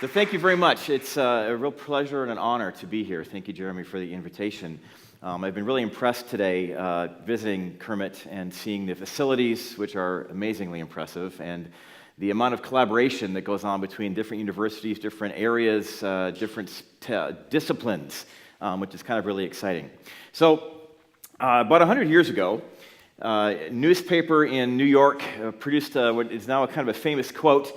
So thank you very much. It's a real pleasure and an honor to be here. Thank you, Jeremy, for the invitation. I've been really impressed today visiting CIRMMT and seeing the facilities, which are amazingly impressive, and the amount of collaboration that goes on between different universities, different areas, different disciplines, which is kind of really exciting. So about 100 years ago, a newspaper in New York produced what is now a kind of a famous quote.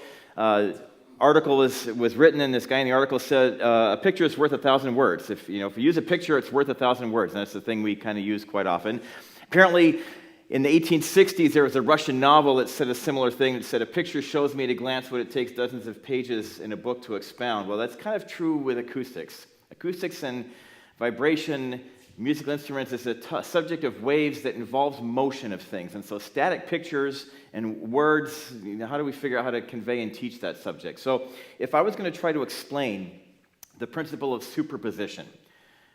Article was written, and this guy in the article said, a picture is worth 1,000 words. If you use a picture, it's worth 1,000 words, and that's the thing we kind of use quite often. Apparently, in the 1860s, there was a Russian novel that said a similar thing. That said, a picture shows me at a glance what it takes dozens of pages in a book to expound. Well, that's kind of true with acoustics. Acoustics and vibration, musical instruments is a subject of waves that involves motion of things. And so static pictures and words, how do we figure out how to convey and teach that subject? So if I was going to try to explain the principle of superposition,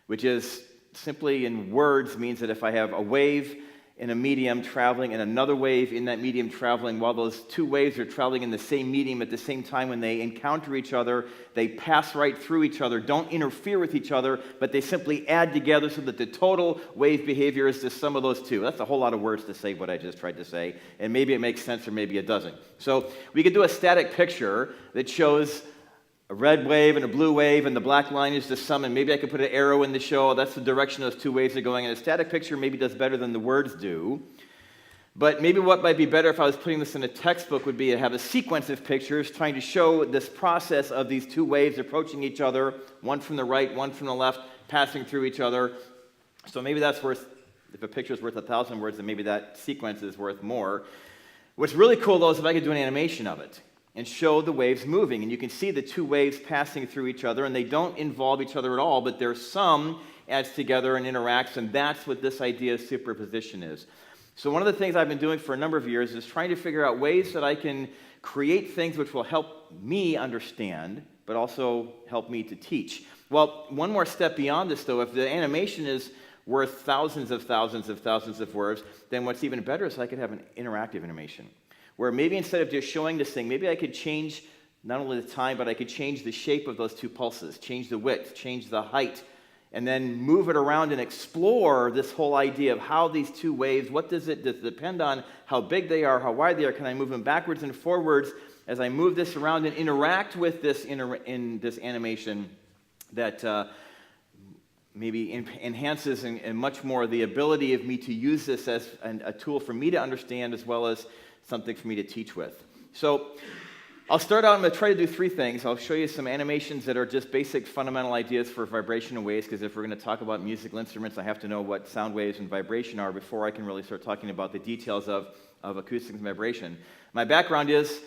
which is simply in words means that if I have a wave in a medium traveling and another wave in that medium traveling, while those two waves are traveling in the same medium at the same time, when they encounter each other, they pass right through each other, don't interfere with each other, but they simply add together so that the total wave behavior is the sum of those two. That's a whole lot of words to say what I just tried to say, and maybe it makes sense or maybe it doesn't. So we could do a static picture that shows a red wave and a blue wave, and the black line is the sum, and maybe I could put an arrow in the show. That's the direction those two waves are going, and a static picture maybe does better than the words do. But maybe what might be better if I was putting this in a textbook would be to have a sequence of pictures trying to show this process of these two waves approaching each other, one from the right, one from the left, passing through each other. So maybe that's worth, if a picture is worth 1,000 words, then maybe that sequence is worth more. What's really cool, though, is if I could do an animation of it and show the waves moving. And you can see the two waves passing through each other, and they don't involve each other at all, but their sum adds together and interacts, and that's what this idea of superposition is. So one of the things I've been doing for a number of years is trying to figure out ways that I can create things which will help me understand, but also help me to teach. Well, one more step beyond this, though, if the animation is worth thousands of words, then what's even better is I could have an interactive animation, where maybe instead of just showing this thing, maybe I could change not only the time, but I could change the shape of those two pulses, change the width, change the height, and then move it around and explore this whole idea of how these two waves, does it depend on how big they are, how wide they are? Can I move them backwards and forwards as I move this around and interact with this in this animation that maybe enhances and much more the ability of me to use this as a tool for me to understand as well as something for me to teach with. So I'll start out, I'm going to try to do three things. I'll show you some animations that are just basic fundamental ideas for vibration and waves, because if we're going to talk about musical instruments, I have to know what sound waves and vibration are before I can really start talking about the details of acoustics and vibration. My background is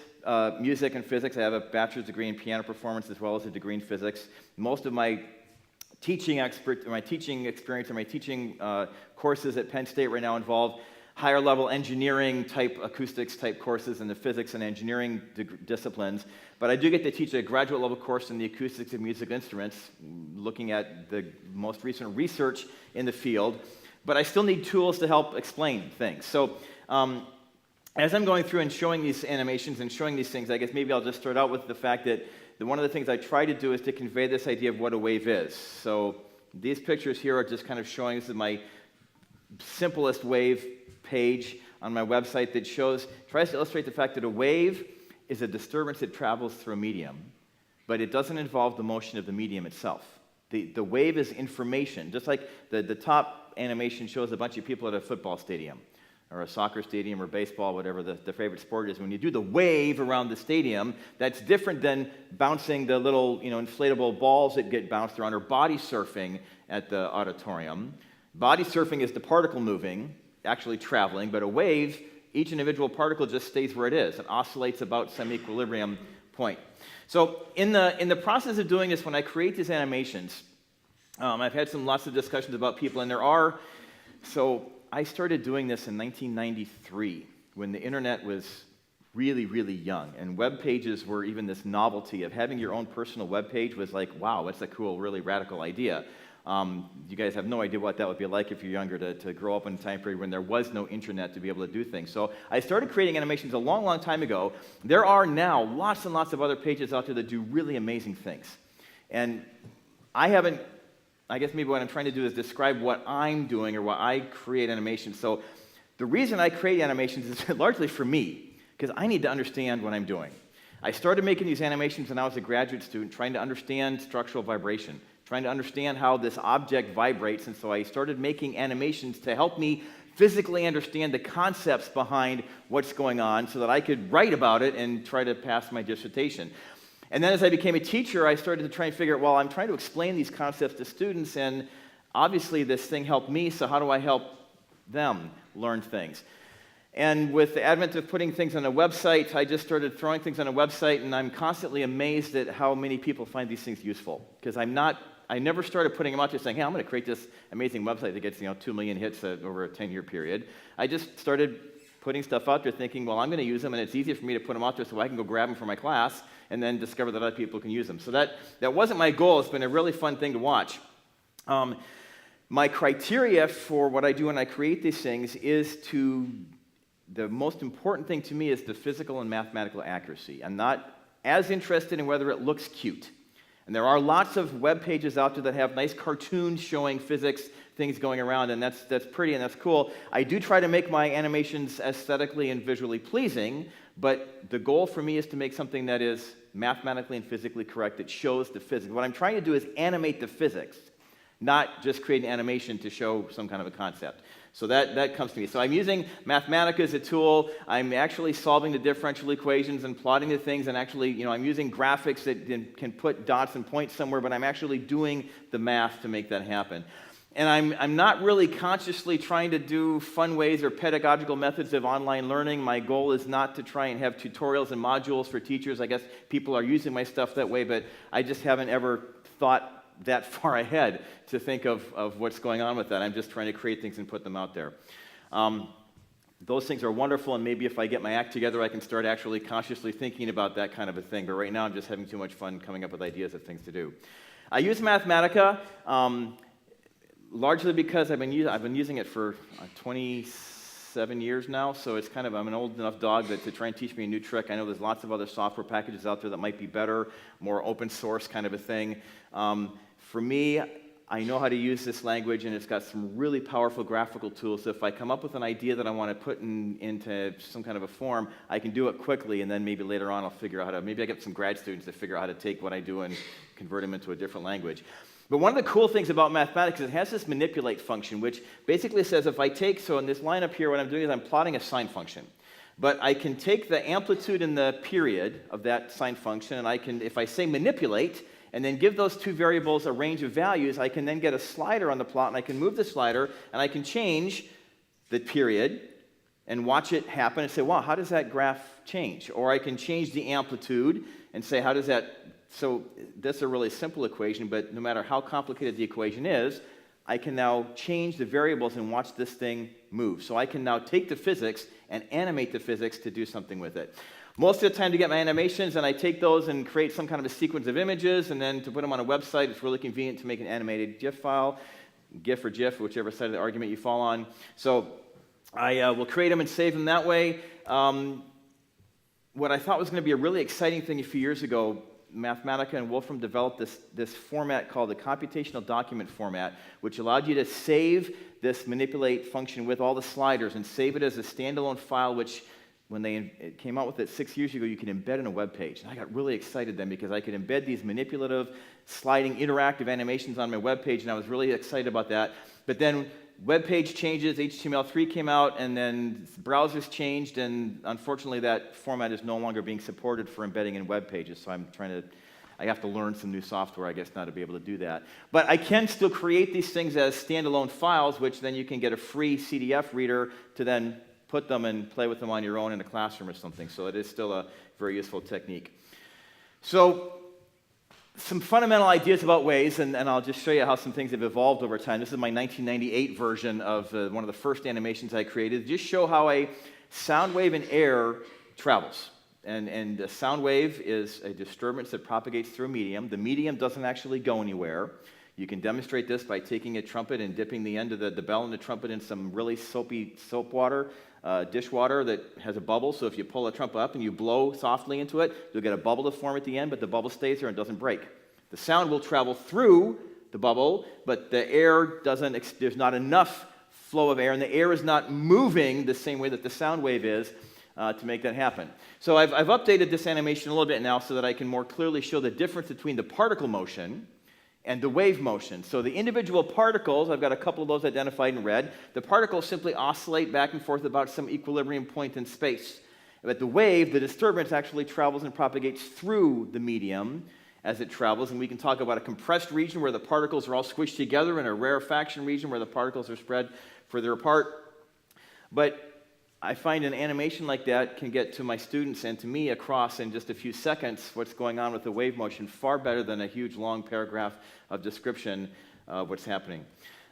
music and physics. I have a bachelor's degree in piano performance as well as a degree in physics. Most of my teaching experience or my teaching courses at Penn State right now involve higher level engineering type acoustics type courses in the physics and engineering disciplines. But I do get to teach a graduate level course in the acoustics of musical instruments, looking at the most recent research in the field. But I still need tools to help explain things. So as I'm going through and showing these animations and showing these things, I guess maybe I'll just start out with the fact that one of the things I try to do is to convey this idea of what a wave is. So these pictures here are just kind of showing, this is my simplest wave page on my website that tries to illustrate the fact that a wave is a disturbance that travels through a medium, but it doesn't involve the motion of the medium itself. The wave is information, just like the top animation shows a bunch of people at a football stadium or a soccer stadium or baseball, whatever the favorite sport is. When you do the wave around the stadium, that's different than bouncing the little inflatable balls that get bounced around or body surfing at the auditorium. Body surfing is the particle moving, actually traveling, but a wave, each individual particle just stays where it is. It oscillates about some equilibrium point. So in the process of doing this, when I create these animations, I've had lots of discussions about people, and so I started doing this in 1993 when the internet was really, really young, and web pages were even this novelty of having your own personal web page was like, wow, that's a cool, really radical idea. You guys have no idea what that would be like if you're younger to grow up in a time period when there was no internet to be able to do things. So I started creating animations a long, long time ago. There are now lots and lots of other pages out there that do really amazing things. And I guess maybe what I'm trying to do is describe what I'm doing or what I create animations. So the reason I create animations is largely for me, because I need to understand what I'm doing. I started making these animations when I was a graduate student, trying to understand structural vibration, trying to understand how this object vibrates, and so I started making animations to help me physically understand the concepts behind what's going on so that I could write about it and try to pass my dissertation. And then as I became a teacher, I started to try and figure out, well, I'm trying to explain these concepts to students, and obviously this thing helped me, so how do I help them learn things? And with the advent of putting things on a website, I just started throwing things on a website, and I'm constantly amazed at how many people find these things useful. Because I never started putting them out there saying, hey, I'm going to create this amazing website that gets 2 million hits over a 10-year period. I just started putting stuff out there thinking, well, I'm going to use them, and it's easier for me to put them out there so I can go grab them for my class and then discover that other people can use them. So that wasn't my goal. It's been a really fun thing to watch. My criteria for what I do when I create these things is the most important thing to me is the physical and mathematical accuracy. I'm not as interested in whether it looks cute. And there are lots of web pages out there that have nice cartoons showing physics, things going around, and that's pretty and that's cool. I do try to make my animations aesthetically and visually pleasing, but the goal for me is to make something that is mathematically and physically correct, that shows the physics. What I'm trying to do is animate the physics, not just create an animation to show some kind of a concept. So that comes to me. So I'm using Mathematica as a tool. I'm actually solving the differential equations and plotting the things, and actually, I'm using graphics that can put dots and points somewhere, but I'm actually doing the math to make that happen. And I'm not really consciously trying to do fun ways or pedagogical methods of online learning. My goal is not to try and have tutorials and modules for teachers. I guess people are using my stuff that way, but I just haven't ever thought that far ahead to think of what's going on with that. I'm just trying to create things and put them out there. Those things are wonderful, and maybe if I get my act together, I can start actually consciously thinking about that kind of a thing. But right now, I'm just having too much fun coming up with ideas of things to do. I use Mathematica largely because I've been using it for 27 years now, so it's I'm an old enough dog to try and teach me a new trick. I know there's lots of other software packages out there that might be better, more open source kind of a thing. For me, I know how to use this language, and it's got some really powerful graphical tools. So if I come up with an idea that I want to put into some kind of a form, I can do it quickly, and then maybe later on I'll figure out maybe I get some grad students to figure out how to take what I do and convert them into a different language. But one of the cool things about mathematics is it has this manipulate function, which basically says if I so in this line up here, what I'm doing is I'm plotting a sine function. But I can take the amplitude and the period of that sine function, and if I say manipulate, and then give those two variables a range of values, I can then get a slider on the plot, and I can move the slider, and I can change the period and watch it happen and say, wow, how does that graph change? Or I can change the amplitude and say, how does that... So that's a really simple equation, but no matter how complicated the equation is, I can now change the variables and watch this thing move. So I can now take the physics and animate the physics to do something with it. Most of the time to get my animations, and I take those and create some kind of a sequence of images, and then to put them on a website, it's really convenient to make an animated GIF file, GIF or GIF, whichever side of the argument you fall on. So I will create them and save them that way. What I thought was going to be a really exciting thing a few years ago, Mathematica and Wolfram developed this format called the computational document format, which allowed you to save this manipulate function with all the sliders and save it as a standalone file, which when it came out with it 6 years ago, you could embed in a web page. And I got really excited then because I could embed these manipulative, sliding, interactive animations on my web page, and I was really excited about that. But then web page changes, HTML3 came out, and then browsers changed, and unfortunately that format is no longer being supported for embedding in web pages, so I have to learn some new software, I guess, now to be able to do that. But I can still create these things as standalone files, which then you can get a free CDF reader to then put them and play with them on your own in a classroom or something, so it is still a very useful technique. So some fundamental ideas about waves, and I'll just show you how some things have evolved over time. This is my 1998 version of one of the first animations I created. Just show how a sound wave in air travels. And a sound wave is a disturbance that propagates through a medium. The medium doesn't actually go anywhere. You can demonstrate this by taking a trumpet and dipping the end of the bell in the trumpet in some really soapy soap water, dishwater that has a bubble. So if you pull a trumpet up and you blow softly into it, you'll get a bubble to form at the end, but the bubble stays there and doesn't break. The sound will travel through the bubble, but the air doesn't, there's not enough flow of air, and the air is not moving the same way that the sound wave is to make that happen. So I've updated this animation a little bit now so that I can more clearly show the difference between the particle motion and the wave motion. So the individual particles, I've got a couple of those identified in red. The particles simply oscillate back and forth about some equilibrium point in space. But the wave, the disturbance, actually travels and propagates through the medium as it travels. And we can talk about a compressed region where the particles are all squished together, and a rarefaction region where the particles are spread further apart. But I find an animation like that can get to my students and to me across in just a few seconds what's going on with the wave motion far better than a huge long paragraph of description of what's happening.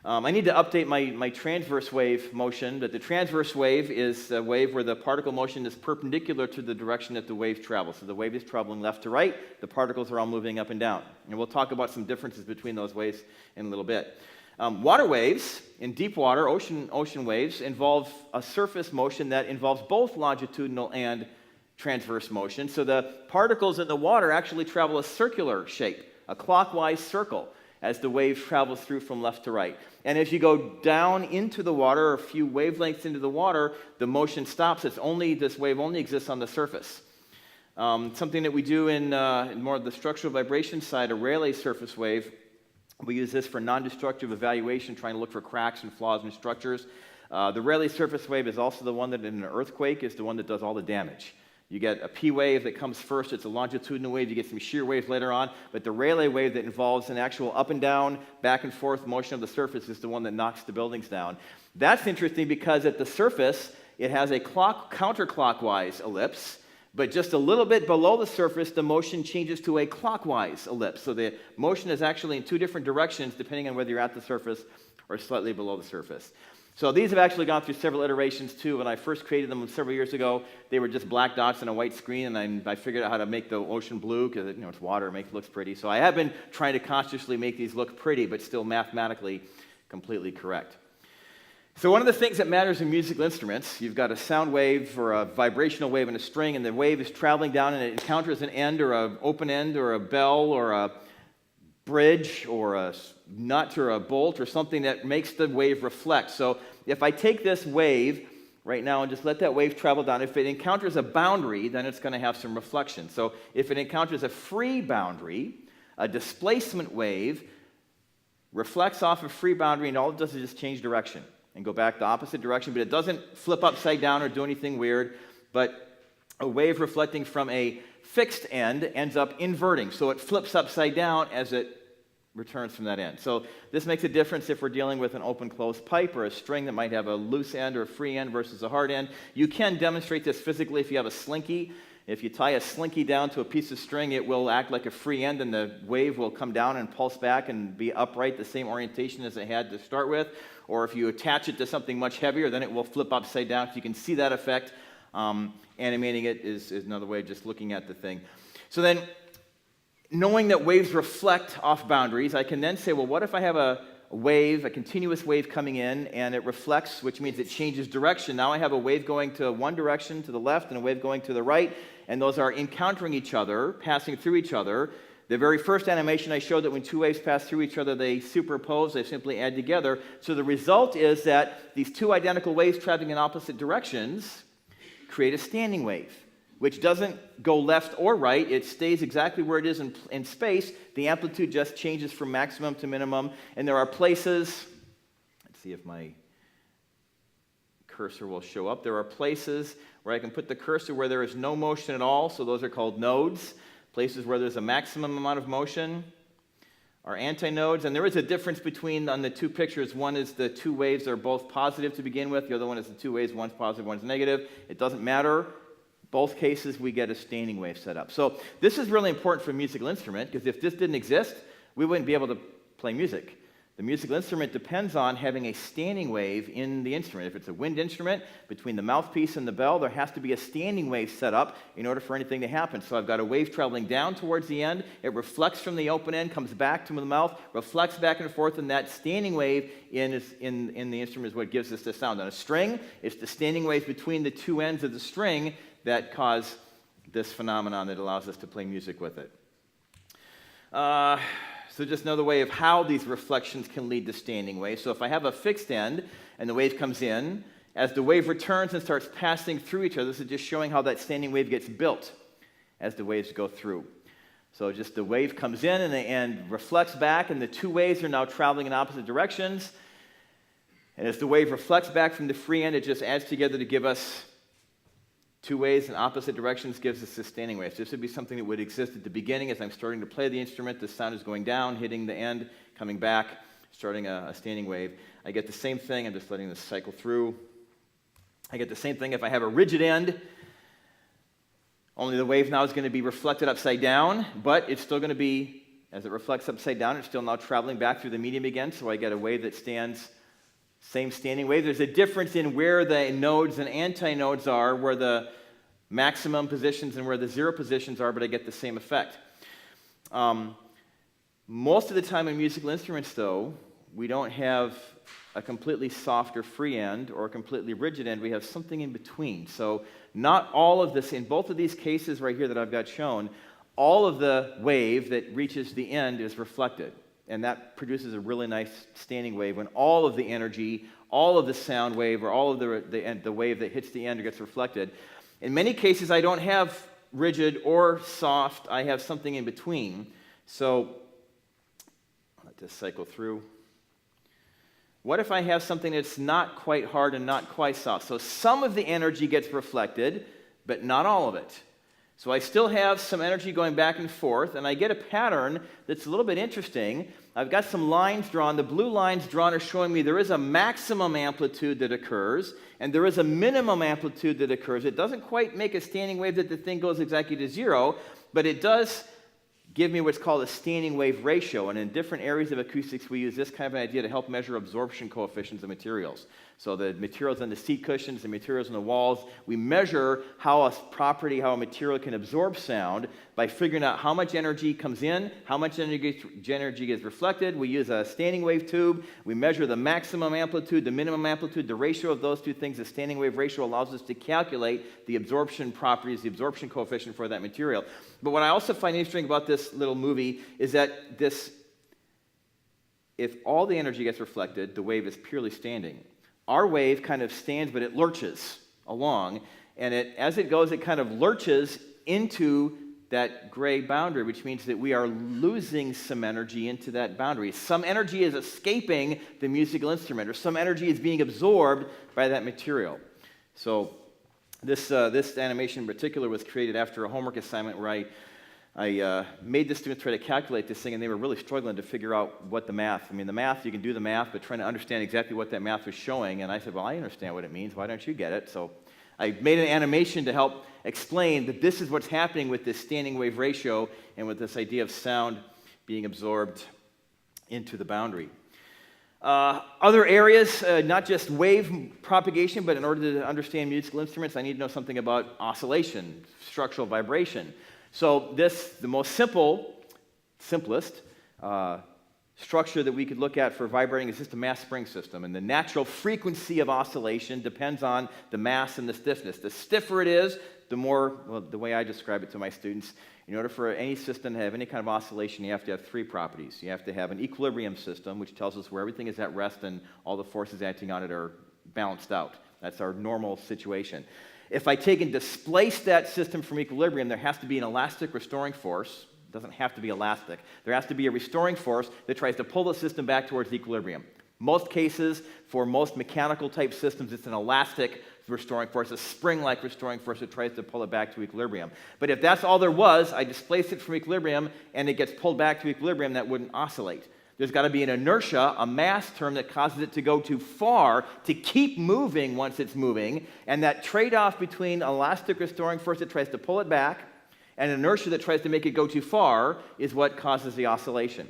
I need to update my transverse wave motion, but the transverse wave is a wave where the particle motion is perpendicular to the direction that the wave travels. So the wave is traveling left to right, the particles are all moving up and down. And we'll talk about some differences between those waves in a little bit. Water waves, in deep water, ocean waves, involve a surface motion that involves both longitudinal and transverse motion. So the particles in the water actually travel a circular shape, a clockwise circle, as the wave travels through from left to right. And as you go down into the water, a few wavelengths into the water, the motion stops. This wave only exists on the surface. Something that we do in more of the structural vibration side, a Rayleigh surface wave. We use this for non-destructive evaluation, trying to look for cracks and flaws in structures. The Rayleigh surface wave is also the one that in an earthquake is the one that does all the damage. You get a P wave that comes first. It's a longitudinal wave. You get some shear waves later on. But the Rayleigh wave that involves an actual up and down, back and forth motion of the surface is the one that knocks the buildings down. That's interesting because at the surface, it has a counterclockwise ellipse. But just a little bit below the surface, the motion changes to a clockwise ellipse. So the motion is actually in two different directions, depending on whether you're at the surface or slightly below the surface. So these have actually gone through several iterations, too. When I first created them several years ago, they were just black dots on a white screen, and I figured out how to make the ocean blue, because it's water, it looks pretty. So I have been trying to consciously make these look pretty, but still mathematically completely correct. So one of the things that matters in musical instruments, you've got a sound wave or a vibrational wave in a string, and the wave is traveling down and it encounters an end or an open end or a bell or a bridge or a nut or a bolt or something that makes the wave reflect. So if I take this wave right now and just let that wave travel down, if it encounters a boundary, then it's going to have some reflection. So if it encounters a free boundary, a displacement wave reflects off a free boundary, and all it does is just change direction and go back the opposite direction, but it doesn't flip upside down or do anything weird. But a wave reflecting from a fixed end ends up inverting, so it flips upside down as it returns from that end. So this makes a difference if we're dealing with an open-closed pipe or a string that might have a loose end or a free end versus a hard end. You can demonstrate this physically if you have a slinky. If you tie a slinky down to a piece of string, it will act like a free end, and the wave will come down and pulse back and be upright, the same orientation as it had to start with. Or if you attach it to something much heavier, then it will flip upside down. So you can see that effect. Animating it is another way of just looking at the thing. So then, knowing that waves reflect off boundaries, I can then say, well, what if I have a wave, a continuous wave coming in, and it reflects, which means it changes direction. Now I have a wave going to one direction to the left and a wave going to the right, and those are encountering each other, passing through each other. The very first animation I showed that when two waves pass through each other, they superimpose, they simply add together. So the result is that these two identical waves traveling in opposite directions create a standing wave, which doesn't go left or right. It stays exactly where it is in space. The amplitude just changes from maximum to minimum. And there are places, let's see if my cursor will show up. There are places where I can put the cursor where there is no motion at all, so those are called nodes. Places where there's a maximum amount of motion are antinodes. And there is a difference between, on the two pictures, one is the two waves are both positive to begin with. The other one is the two waves, one's positive, one's negative. It doesn't matter. Both cases, we get a standing wave set up. So this is really important for a musical instrument, because if this didn't exist, we wouldn't be able to play music. The musical instrument depends on having a standing wave in the instrument. If it's a wind instrument, between the mouthpiece and the bell, there has to be a standing wave set up in order for anything to happen. So I've got a wave traveling down towards the end. It reflects from the open end, comes back to the mouth, reflects back and forth, and that standing wave in the instrument is what gives us the sound. On a string, it's the standing waves between the two ends of the string that cause this phenomenon that allows us to play music with it. So just another way of how these reflections can lead to standing waves. So if I have a fixed end and the wave comes in, as the wave returns and starts passing through each other, this is just showing how that standing wave gets built as the waves go through. So just the wave comes in and reflects back, and the two waves are now traveling in opposite directions. And as the wave reflects back from the free end, it just adds together to give us two waves in opposite directions, gives us a standing wave. So this would be something that would exist at the beginning. As I'm starting to play the instrument, the sound is going down, hitting the end, coming back, starting a standing wave. I get the same thing. I'm just letting this cycle through. I get the same thing if I have a rigid end, only the wave now is going to be reflected upside down, but it's still going to be, as it reflects upside down, it's still now traveling back through the medium again, so I get a wave that stands, same standing wave. There's a difference in where the nodes and antinodes are, where the maximum positions and where the zero positions are, but I get the same effect. Most of the time in musical instruments, though, we don't have a completely soft or free end or a completely rigid end. We have something in between. So not all of this, in both of these cases right here that I've got shown, all of the wave that reaches the end is reflected. And that produces a really nice standing wave when all of the energy, all of the sound wave, or all of the wave that hits the end gets reflected. In many cases, I don't have rigid or soft. I have something in between. So let this cycle through. What if I have something that's not quite hard and not quite soft? So some of the energy gets reflected, but not all of it. So I still have some energy going back and forth, and I get a pattern that's a little bit interesting. I've got some lines drawn. The blue lines drawn are showing me there is a maximum amplitude that occurs, and there is a minimum amplitude that occurs. It doesn't quite make a standing wave that the thing goes exactly to zero, but it does give me what's called a standing wave ratio. And in different areas of acoustics, we use this kind of an idea to help measure absorption coefficients of materials. So the materials on the seat cushions, the materials on the walls, we measure how a material can absorb sound by figuring out how much energy comes in, how much energy gets reflected. We use a standing wave tube. We measure the maximum amplitude, the minimum amplitude, the ratio of those two things. The standing wave ratio allows us to calculate the absorption properties, the absorption coefficient for that material. But what I also find interesting about this little movie is that if all the energy gets reflected, the wave is purely standing. Our wave kind of stands, but it lurches along, and as it goes, it kind of lurches into that gray boundary, which means that we are losing some energy into that boundary. Some energy is escaping the musical instrument, or some energy is being absorbed by that material. So this animation in particular was created after a homework assignment where I made the students try to calculate this thing, and they were really struggling to figure out what the math, you can do the math, but trying to understand exactly what that math was showing. And I said, well, I understand what it means. Why don't you get it? So I made an animation to help explain that this is what's happening with this standing wave ratio and with this idea of sound being absorbed into the boundary. Other areas, not just wave propagation, but in order to understand musical instruments, I need to know something about oscillation, structural vibration. So the most simplest structure that we could look at for vibrating is just a mass spring system. And the natural frequency of oscillation depends on the mass and the stiffness. The stiffer it is, the way I describe it to my students, in order for any system to have any kind of oscillation, you have to have three properties. You have to have an equilibrium system, which tells us where everything is at rest and all the forces acting on it are balanced out. That's our normal situation. If I take and displace that system from equilibrium, there has to be an elastic restoring force. It doesn't have to be elastic. There has to be a restoring force that tries to pull the system back towards equilibrium. Most cases, for most mechanical type systems, it's an elastic restoring force, a spring-like restoring force that tries to pull it back to equilibrium. But if that's all there was, I displace it from equilibrium and it gets pulled back to equilibrium, that wouldn't oscillate. There's got to be an inertia, a mass term that causes it to go too far to keep moving once it's moving, and that trade-off between elastic restoring force that tries to pull it back and inertia that tries to make it go too far is what causes the oscillation.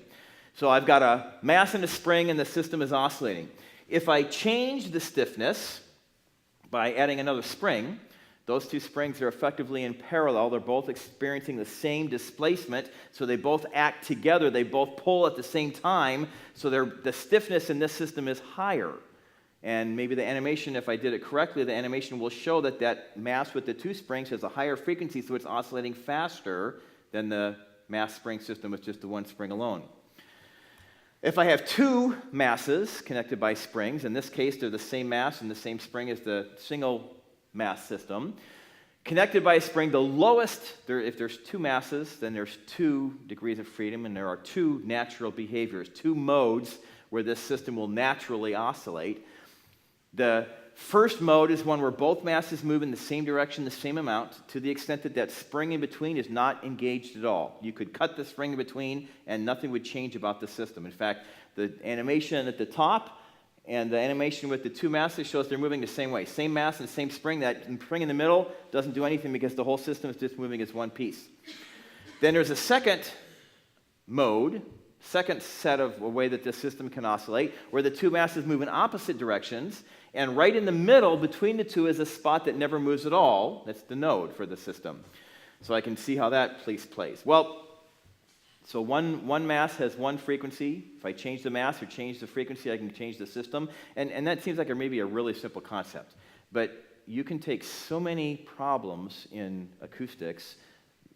So I've got a mass and a spring, and the system is oscillating. If I change the stiffness by adding another spring, those two springs are effectively in parallel. They're both experiencing the same displacement, so they both act together. They both pull at the same time, so the stiffness in this system is higher. And maybe the animation, if I did it correctly, the animation will show that that mass with the two springs has a higher frequency, so it's oscillating faster than the mass spring system with just the one spring alone. If I have two masses connected by springs, in this case they're the same mass and the same spring as the single mass system, connected by a spring, the lowest, if there's two masses, then there's 2 degrees of freedom, and there are 2 natural behaviors, 2 modes where this system will naturally oscillate. The first mode is one where both masses move in the same direction, the same amount, to the extent that that spring in between is not engaged at all. You could cut the spring in between and nothing would change about the system. In fact, the animation at the top and the animation with the two masses shows they're moving the same way. Same mass and same spring. That spring in the middle doesn't do anything because the whole system is just moving as one piece. Then there's a second mode, second set of a way that this system can oscillate, where the two masses move in opposite directions, and right in the middle between the two is a spot that never moves at all. That's the node for the system. So I can see how that piece plays. Well, so one mass has one frequency. If I change the mass or change the frequency, I can change the system. And that seems like maybe a really simple concept. But you can take so many problems in acoustics,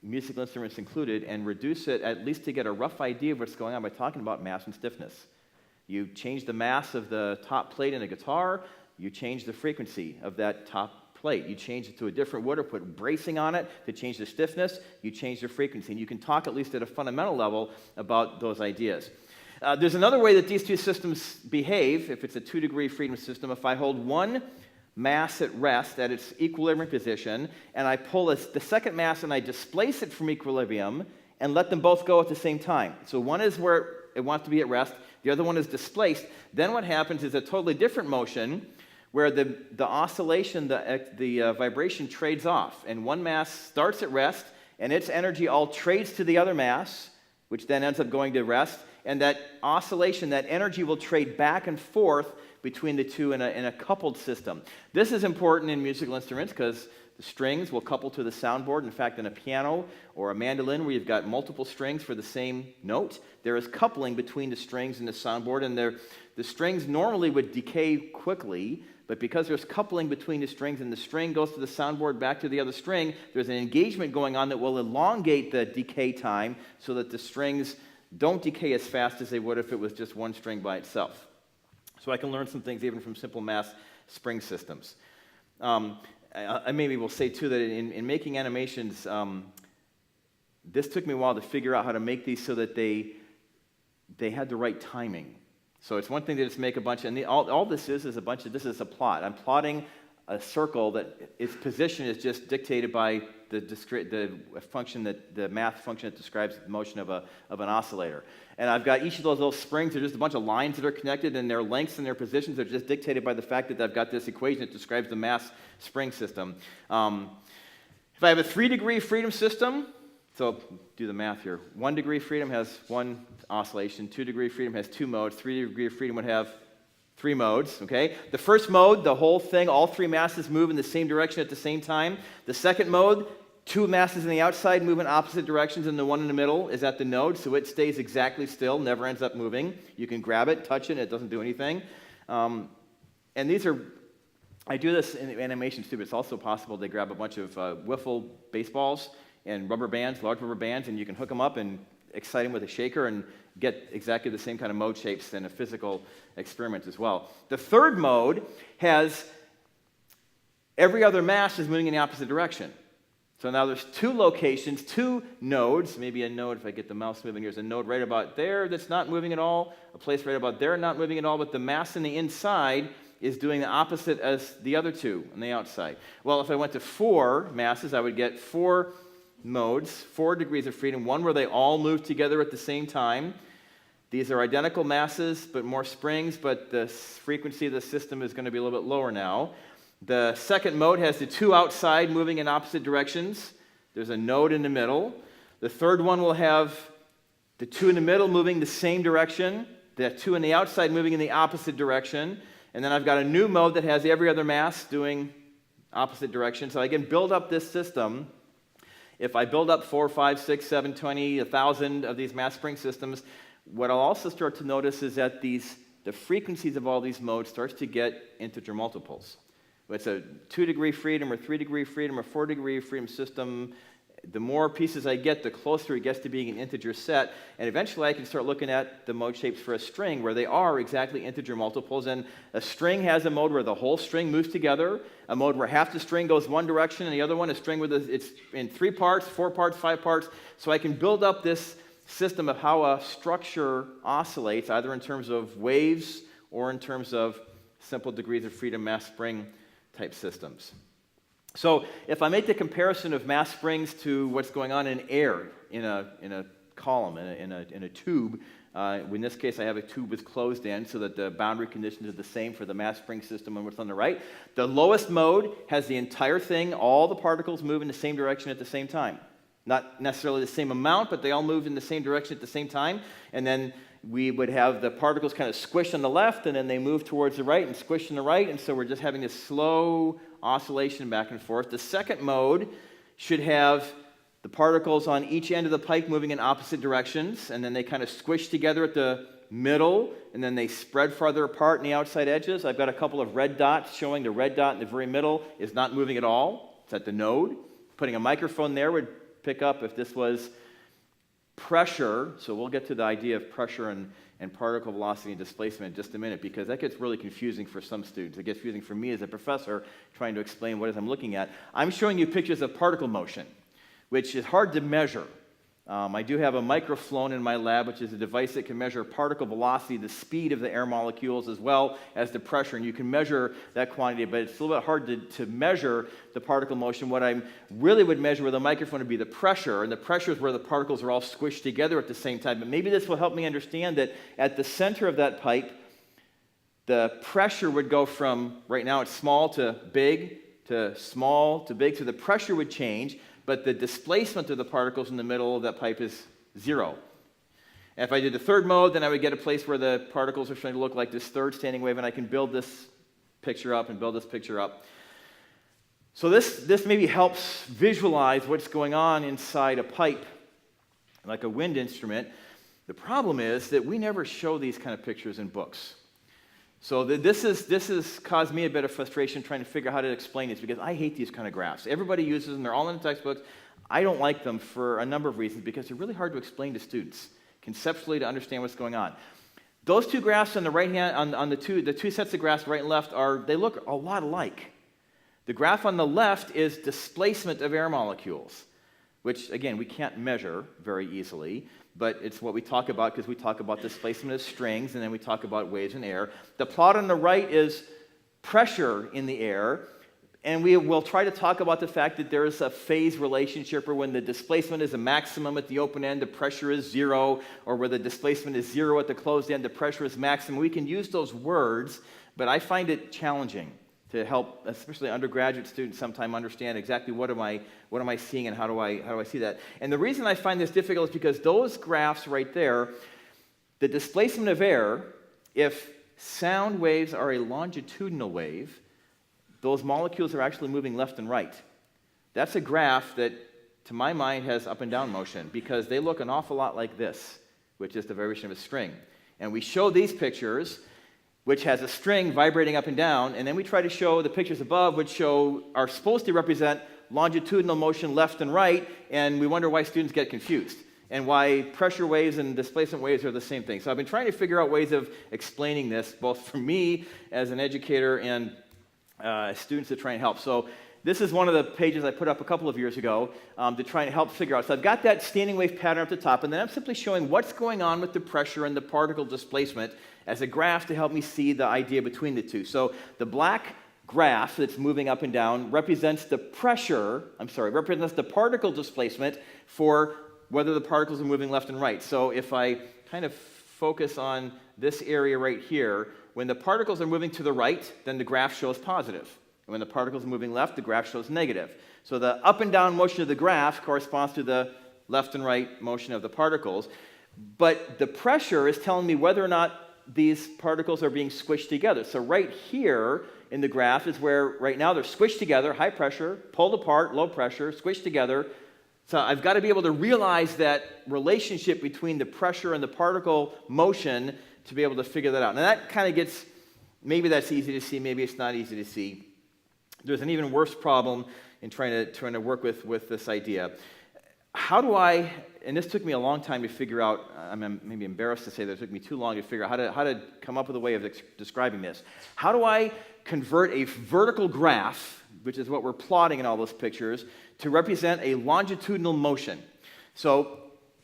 musical instruments included, and reduce it at least to get a rough idea of what's going on by talking about mass and stiffness. You change the mass of the top plate in a guitar, you change the frequency of that top plate. You change it to a different wood or put bracing on it to change the stiffness, you change the frequency. And you can talk at least at a fundamental level about those ideas. There's another way that these two systems behave if it's a 2-degree freedom system. If I hold one mass at rest at its equilibrium position, and I pull the second mass and I displace it from equilibrium and let them both go at the same time. So one is where it wants to be at rest, the other one is displaced. Then what happens is a totally different motion where the oscillation, the vibration trades off, and one mass starts at rest, and its energy all trades to the other mass, which then ends up going to rest, and that oscillation, that energy will trade back and forth between the two in a coupled system. This is important in musical instruments because the strings will couple to the soundboard. In fact, in a piano or a mandolin where you've got multiple strings for the same note, there is coupling between the strings and the soundboard, and the strings normally would decay quickly, but because there's coupling between the strings and the string goes to the soundboard back to the other string, there's an engagement going on that will elongate the decay time so that the strings don't decay as fast as they would if it was just one string by itself. So I can learn some things even from simple mass spring systems. I maybe will say, too, that in making animations, this took me a while to figure out how to make these so that they had the right timing. So it's one thing to just make a bunch, and all this is a bunch of, this is a plot. I'm plotting a circle that its position is just dictated by the function the math function that describes the motion of an oscillator. And I've got each of those little springs. They're just a bunch of lines that are connected, and their lengths and their positions are just dictated by the fact that I've got this equation that describes the mass spring system. If I have a 3-degree freedom system, so do the math here. 1-degree freedom has one oscillation. 2-degree freedom has 2 modes. 3-degree freedom would have 3 modes, okay? The first mode, the whole thing, all 3 masses move in the same direction at the same time. The second mode, 2 masses on the outside move in opposite directions, and the one in the middle is at the node, so it stays exactly still, never ends up moving. You can grab it, touch it, and it doesn't do anything. And these are, I do this in animations too, but it's also possible to grab a bunch of wiffle baseballs and rubber bands, large rubber bands, and you can hook them up and excite them with a shaker and get exactly the same kind of mode shapes in a physical experiment as well. The third mode has every other mass is moving in the opposite direction. So now there's 2 locations, 2 nodes, maybe a node, if I get the mouse moving, here's a node right about there that's not moving at all, a place right about there not moving at all, but the mass in the inside is doing the opposite as the other 2 on the outside. Well, if I went to 4 masses, I would get 4 modes, 4 degrees of freedom, one where they all move together at the same time. These are identical masses, but more springs, but the frequency of the system is going to be a little bit lower now. The second mode has the 2 outside moving in opposite directions. There's a node in the middle. The third one will have the two in the middle moving the same direction, the two on the outside moving in the opposite direction, and then I've got a new mode that has every other mass doing opposite direction. So I can build up this system. If I build up 4, 5, 6, 7, 20, 1,000 of these mass spring systems, what I'll also start to notice is that the frequencies of all these modes starts to get integer multiples. It's a 2-degree freedom or 3-degree freedom or 4-degree freedom system. The more pieces I get, the closer it gets to being an integer set. And eventually I can start looking at the mode shapes for a string where they are exactly integer multiples. And a string has a mode where the whole string moves together, a mode where half the string goes one direction, and the other one, a string where it's in 3 parts, 4 parts, 5 parts. So I can build up this system of how a structure oscillates, either in terms of waves or in terms of simple degrees of freedom mass spring type systems. So if I make the comparison of mass springs to what's going on in air in a column, in a tube, in this case I have a tube with closed end so that the boundary conditions are the same for the mass spring system and what's on the right. The lowest mode has the entire thing, all the particles move in the same direction at the same time. Not necessarily the same amount, but they all move in the same direction at the same time. And then we would have the particles kind of squish on the left, and then they move towards the right and squish on the right, and so we're just having this slow oscillation back and forth. The second mode should have the particles on each end of the pipe moving in opposite directions, and then they kind of squish together at the middle, and then they spread farther apart in the outside edges. I've got a couple of red dots showing the red dot in the very middle is not moving at all. It's at the node. Putting a microphone there would pick up if this was pressure. So we'll get to the idea of pressure and particle velocity and displacement in just a minute, because that gets really confusing for some students. It gets confusing for me as a professor trying to explain what it is I'm looking at. I'm showing you pictures of particle motion, which is hard to measure. I do have a microflone in my lab, which is a device that can measure particle velocity, the speed of the air molecules, as well as the pressure. And you can measure that quantity, but it's a little bit hard to measure the particle motion. What I really would measure with a microphone would be the pressure, and the pressure is where the particles are all squished together at the same time. But maybe this will help me understand that at the center of that pipe, the pressure would go from, right now it's small to big, to small to big, so the pressure would change, but the displacement of the particles in the middle of that pipe is 0. And if I did the third mode, then I would get a place where the particles are starting to look like this third standing wave, and I can build this picture up and build this picture up. So this maybe helps visualize what's going on inside a pipe, like a wind instrument. The problem is that we never show these kind of pictures in books. So this has caused me a bit of frustration trying to figure out how to explain this, because I hate these kind of graphs. Everybody uses them. They're all in the textbooks. I don't like them for a number of reasons, because they're really hard to explain to students conceptually to understand what's going on. Those two graphs on the right hand, on the two sets of graphs right and left, they look a lot alike. The graph on the left is displacement of air molecules, which, again, we can't measure very easily, but it's what we talk about because we talk about displacement as strings, and then we talk about waves in air. The plot on the right is pressure in the air, and we will try to talk about the fact that there is a phase relationship, or when the displacement is a maximum at the open end, the pressure is 0, or where the displacement is 0 at the closed end, the pressure is maximum. We can use those words, but I find it challenging to help, especially undergraduate students, sometimes understand exactly what am I seeing and how do I see that. And the reason I find this difficult is because those graphs right there, the displacement of air, if sound waves are a longitudinal wave, those molecules are actually moving left and right. That's a graph that, to my mind, has up and down motion, because they look an awful lot like this, which is the vibration of a string. And we show these pictures, which has a string vibrating up and down, and then we try to show the pictures above, which are supposed to represent longitudinal motion left and right, and we wonder why students get confused, and why pressure waves and displacement waves are the same thing. So I've been trying to figure out ways of explaining this, both for me as an educator and students to try and help. So this is one of the pages I put up a couple of years ago to try and help figure out. So I've got that standing wave pattern up the top, and then I'm simply showing what's going on with the pressure and the particle displacement as a graph to help me see the idea between the two. So the black graph that's moving up and down represents the particle displacement for whether the particles are moving left and right. So if I kind of focus on this area right here, when the particles are moving to the right, then the graph shows positive. And when the particles are moving left, the graph shows negative. So the up and down motion of the graph corresponds to the left and right motion of the particles. but the pressure is telling me whether or not these particles are being squished together. So right here in the graph is where right now they're squished together, high pressure, pulled apart, low pressure, squished together. So I've got to be able to realize that relationship between the pressure and the particle motion to be able to figure that out. Now that kind of gets, maybe that's easy to see, maybe it's not easy to see. There's an even worse problem in trying to work with this idea. How do I, and this took me a long time to figure out, I'm maybe embarrassed to say that it took me too long to figure out how to come up with a way of describing this. How do I convert a vertical graph, which is what we're plotting in all those pictures, to represent a longitudinal motion? So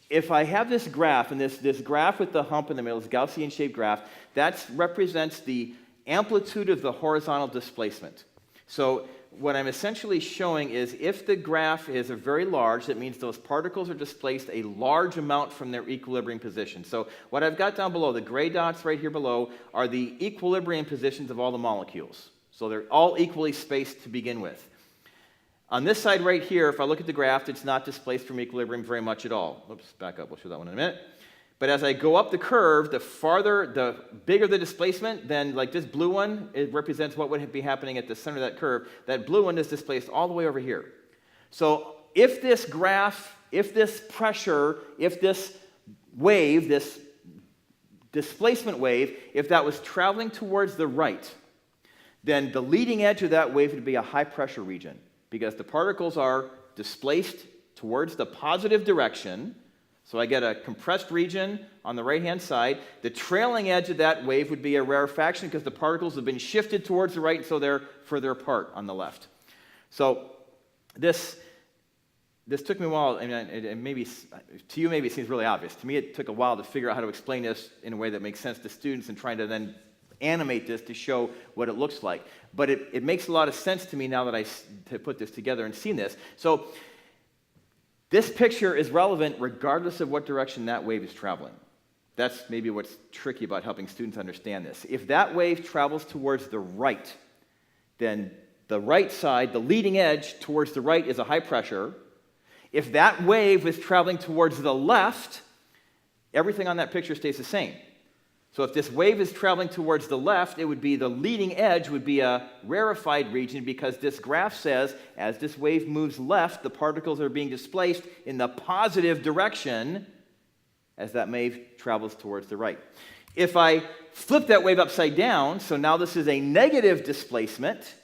if I have this graph, and this graph with the hump in the middle, this Gaussian-shaped graph, that represents the amplitude of the horizontal displacement. So what I'm essentially showing is if the graph is very large, that means those particles are displaced a large amount from their equilibrium position. So what I've got down below, the gray dots right here below, are the equilibrium positions of all the molecules. So they're all equally spaced to begin with. On this side right here, if I look at the graph, it's not displaced from equilibrium very much at all. Oops, back up, we'll show that one in a minute. But as I go up the curve, the bigger the displacement, then like this blue one, it represents what would be happening at the center of that curve. That blue one is displaced all the way over here. So if this graph, if this pressure, if this wave, this displacement wave, if that was traveling towards the right, then the leading edge of that wave would be a high pressure region because the particles are displaced towards the positive direction. So I get a compressed region on the right-hand side. The trailing edge of that wave would be a rarefaction because the particles have been shifted towards the right, so they're further apart on the left. So this took me a while. I mean, it maybe to you maybe it seems really obvious. To me, it took a while to figure out how to explain this in a way that makes sense to students and trying to then animate this to show what it looks like. But it makes a lot of sense to me now that I put this together and seen this. So this picture is relevant regardless of what direction that wave is traveling. That's maybe what's tricky about helping students understand this. If that wave travels towards the right, then the right side, the leading edge towards the right is a high pressure. If that wave is traveling towards the left, everything on that picture stays the same. So if this wave is traveling towards the left, it would be the leading edge would be a rarefied region because this graph says as this wave moves left, the particles are being displaced in the positive direction as that wave travels towards the right. If I flip that wave upside down, so now this is a negative displacement,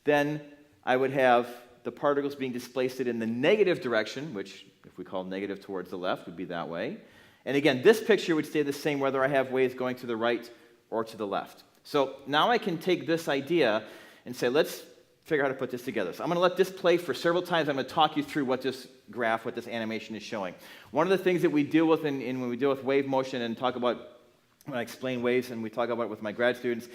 then I would have the particles being displaced in the negative direction, which if we call negative towards the left would be that way. And again, this picture would stay the same whether I have waves going to the right or to the left. So now I can take this idea and say, let's figure out how to put this together. So I'm going to let this play for several times. I'm going to talk you through what this graph, what this animation is showing. One of the things that we deal with when we deal with wave motion and talk about, when I explain waves and we talk about it with my grad students,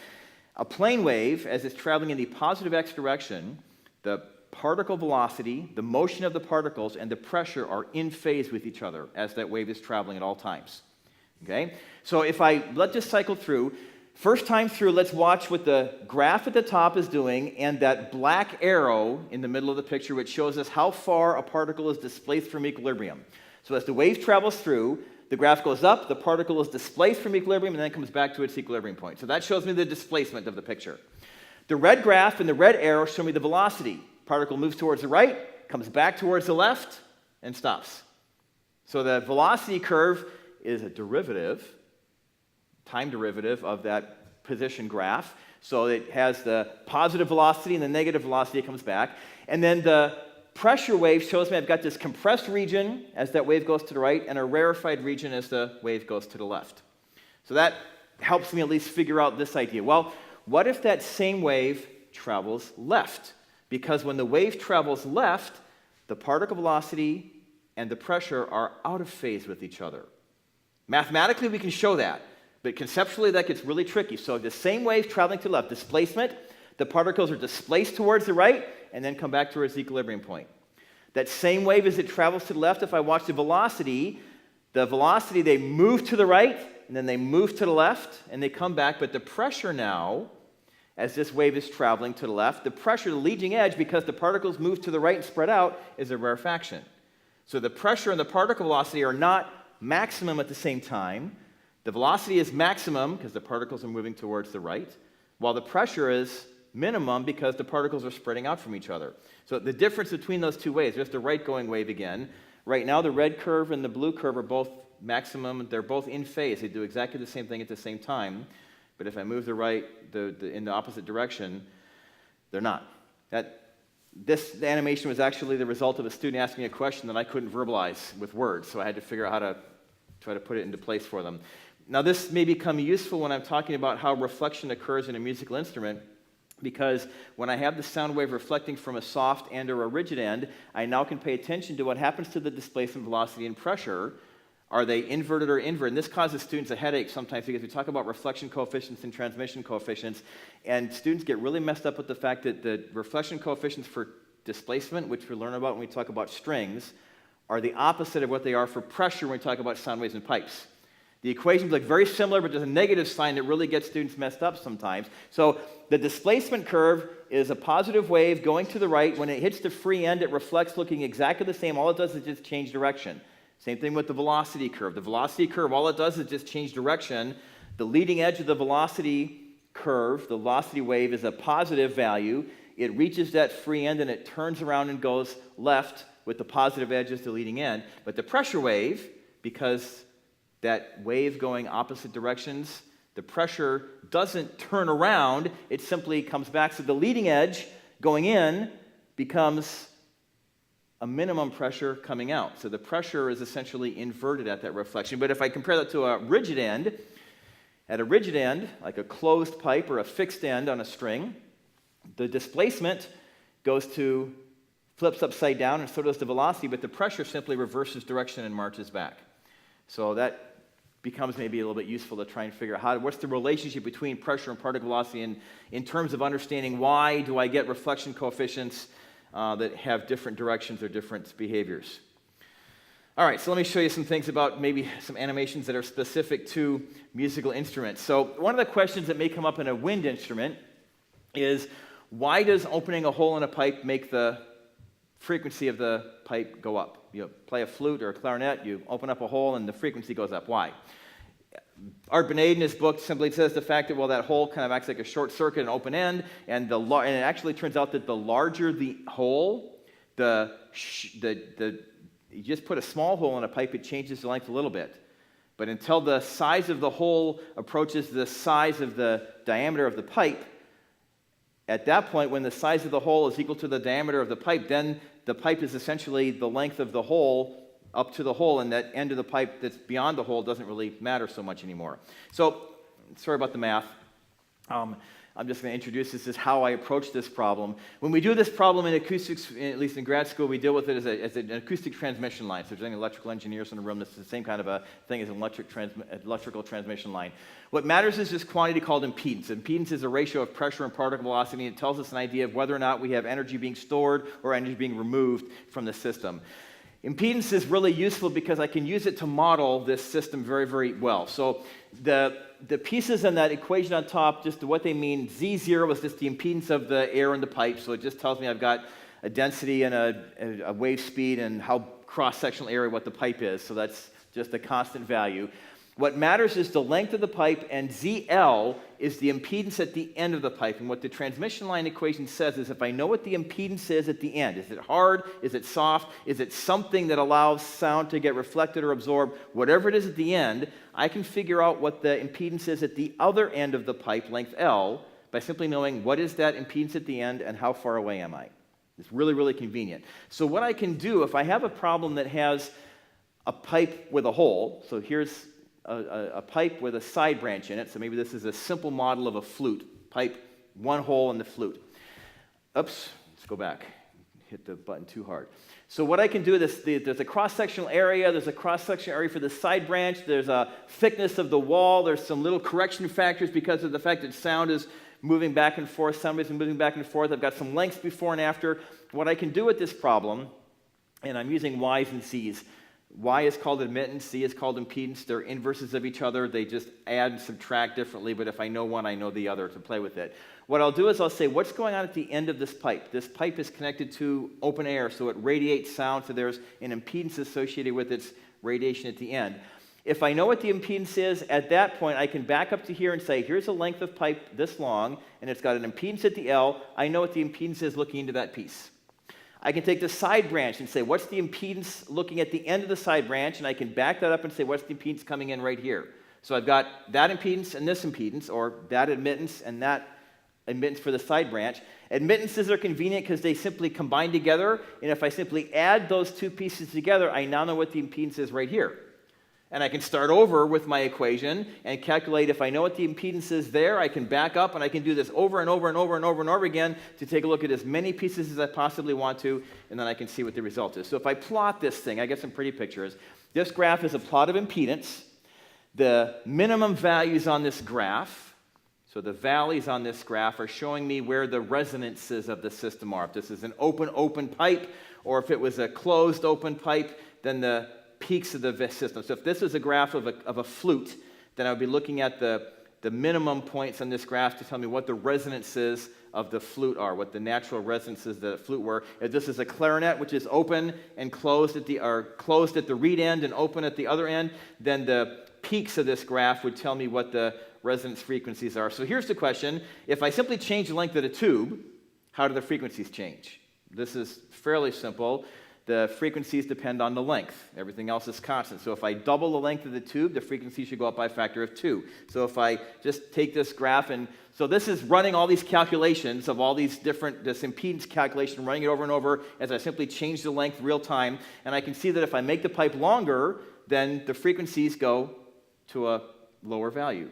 a plane wave, as it's traveling in the positive x direction, the particle velocity, the motion of the particles, and the pressure are in phase with each other as that wave is traveling at all times. Okay? So if I let this cycle through, first time through, let's watch what the graph at the top is doing and that black arrow in the middle of the picture, which shows us how far a particle is displaced from equilibrium. So as the wave travels through, the graph goes up, the particle is displaced from equilibrium, and then comes back to its equilibrium point. So that shows me the displacement of the picture. The red graph and the red arrow show me the velocity. Particle moves towards the right, comes back towards the left, and stops. So the velocity curve is a derivative, time derivative of that position graph. So it has the positive velocity and the negative velocity, it comes back. And then the pressure wave shows me I've got this compressed region as that wave goes to the right and a rarefied region as the wave goes to the left. So that helps me at least figure out this idea. Well, what if that same wave travels left? Because when the wave travels left, the particle velocity and the pressure are out of phase with each other. Mathematically, we can show that, but conceptually, that gets really tricky. So the same wave traveling to the left, displacement, the particles are displaced towards the right and then come back towards the equilibrium point. That same wave as it travels to the left, if I watch the velocity, they move to the right and then they move to the left and they come back, but the pressure now, as this wave is traveling to the left, the pressure, the leading edge, because the particles move to the right and spread out, is a rarefaction. So the pressure and the particle velocity are not maximum at the same time. The velocity is maximum because the particles are moving towards the right, while the pressure is minimum because the particles are spreading out from each other. So the difference between those two waves, there's the right going wave again. Right now the red curve and the blue curve are both maximum. They're both in phase. They do exactly the same thing at the same time. But if I move the right in the opposite direction, they're not. This animation was actually the result of a student asking a question that I couldn't verbalize with words, so I had to figure out how to try to put it into place for them. Now this may become useful when I'm talking about how reflection occurs in a musical instrument, because when I have the sound wave reflecting from a soft end or a rigid end, I now can pay attention to what happens to the displacement, velocity, and pressure. Are they inverted or invert? And this causes students a headache sometimes because we talk about reflection coefficients and transmission coefficients, and students get really messed up with the fact that the reflection coefficients for displacement, which we learn about when we talk about strings, are the opposite of what they are for pressure when we talk about sound waves and pipes. The equations look very similar, but there's a negative sign that really gets students messed up sometimes. So the displacement curve is a positive wave going to the right. When it hits the free end, it reflects looking exactly the same. All it does is just change direction. Same thing with the velocity curve. The velocity curve, all it does is just change direction. The leading edge of the velocity curve, the velocity wave, is a positive value. It reaches that free end and it turns around and goes left with the positive edge as the leading end. But the pressure wave, because that wave going opposite directions, the pressure doesn't turn around, it simply comes back. So the leading edge going in becomes a minimum pressure coming out. So the pressure is essentially inverted at that reflection. But if I compare that to a rigid end, at a rigid end, like a closed pipe or a fixed end on a string, the displacement flips upside down, and so does the velocity, but the pressure simply reverses direction and marches back. So that becomes maybe a little bit useful to try and figure out what's the relationship between pressure and particle velocity in terms of understanding why do I get reflection coefficients that have different directions or different behaviors. All right, so let me show you some things about maybe some animations that are specific to musical instruments. So one of the questions that may come up in a wind instrument is, why does opening a hole in a pipe make the frequency of the pipe go up? You play a flute or a clarinet, you open up a hole and the frequency goes up. Why? Art Benet in his book simply says the fact that, well, that hole kind of acts like a short circuit, an open end, and it actually turns out that the larger the hole, you just put a small hole in a pipe, it changes the length a little bit. But until the size of the hole approaches the size of the diameter of the pipe, at that point, when the size of the hole is equal to the diameter of the pipe, then the pipe is essentially the length of the hole up to the hole, and that end of the pipe that's beyond the hole doesn't really matter so much anymore. So, sorry about the math. I'm just going to introduce this as how I approach this problem. When we do this problem in acoustics, at least in grad school, we deal with it as an acoustic transmission line. So if there's any electrical engineers in the room, this is the same kind of a thing as an electrical transmission line. What matters is this quantity called impedance. Impedance is a ratio of pressure and particle velocity, and it tells us an idea of whether or not we have energy being stored or energy being removed from the system. Impedance is really useful because I can use it to model this system very, very well. So the pieces in that equation on top, just what they mean, Z0 is just the impedance of the air in the pipe, so it just tells me I've got a density and a wave speed and how cross-sectional area what the pipe is, so that's just a constant value. What matters is the length of the pipe, and ZL is the impedance at the end of the pipe. And what the transmission line equation says is if I know what the impedance is at the end, is it hard, is it soft, is it something that allows sound to get reflected or absorbed, whatever it is at the end, I can figure out what the impedance is at the other end of the pipe, length L, by simply knowing what is that impedance at the end and how far away am I. It's really, really convenient. So what I can do, if I have a problem that has a pipe with a hole, so here's a pipe with a side branch in it, so maybe this is a simple model of a flute, pipe, one hole in the flute. Oops, let's go back, hit the button too hard. So what I can do is there's a cross-sectional area, there's a cross-sectional area for the side branch, there's a thickness of the wall, there's some little correction factors because of the fact that sound is moving back and forth, sound waves are moving back and forth, I've got some lengths before and after. What I can do with this problem, and I'm using Y's and C's, Y is called admittance, C is called impedance. They're inverses of each other. They just add and subtract differently, but if I know one, I know the other to play with it. What I'll do is I'll say, what's going on at the end of this pipe? This pipe is connected to open air, so it radiates sound, so there's an impedance associated with its radiation at the end. If I know what the impedance is, at that point, I can back up to here and say, here's a length of pipe this long, and it's got an impedance at the L. I know what the impedance is looking into that piece. I can take the side branch and say, what's the impedance looking at the end of the side branch? And I can back that up and say, what's the impedance coming in right here? So I've got that impedance and this impedance, or that admittance and that admittance for the side branch. Admittances are convenient because they simply combine together, and if I simply add those two pieces together, I now know what the impedance is right here. And I can start over with my equation and calculate. If I know what the impedance is there, I can back up, and I can do this over and over and over and over and over again to take a look at as many pieces as I possibly want to, and then I can see what the result is. So if I plot this thing, I get some pretty pictures. This graph is a plot of impedance. The minimum values on this graph, so the valleys on this graph, are showing me where the resonances of the system are. If this is an open pipe, or if it was a closed open pipe, then the peaks of the system. So if this is a graph of a flute, then I would be looking at the minimum points on this graph to tell me what the resonances of the flute are, what the natural resonances of the flute were. If this is a clarinet, which is open and closed at the reed end and open at the other end, then the peaks of this graph would tell me what the resonance frequencies are. So here's the question. If I simply change the length of the tube, how do the frequencies change? This is fairly simple. The frequencies depend on the length. Everything else is constant. So if I double the length of the tube, the frequency should go up by a factor of 2. So if I just take this graph, and so this is running all these calculations of all these different, this impedance calculation, running it over and over as I simply change the length real time. And I can see that if I make the pipe longer, then the frequencies go to a lower value.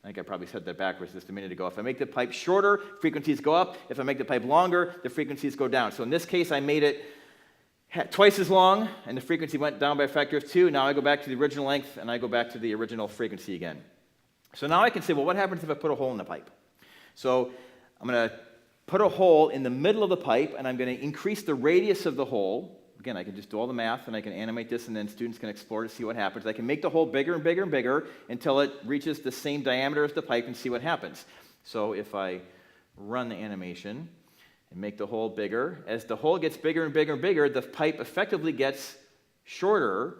I think I probably said that backwards just a minute ago. If I make the pipe shorter, frequencies go up. If I make the pipe longer, the frequencies go down. So in this case, I made it twice as long, and the frequency went down by a factor of 2. Now I go back to the original length, and I go back to the original frequency again. So now I can say, well, what happens if I put a hole in the pipe? So I'm going to put a hole in the middle of the pipe, and I'm going to increase the radius of the hole. Again, I can just do all the math, and I can animate this, and then students can explore to see what happens. I can make the hole bigger and bigger and bigger until it reaches the same diameter as the pipe and see what happens. So if I run the animation and make the hole bigger, as the hole gets bigger and bigger and bigger, the pipe effectively gets shorter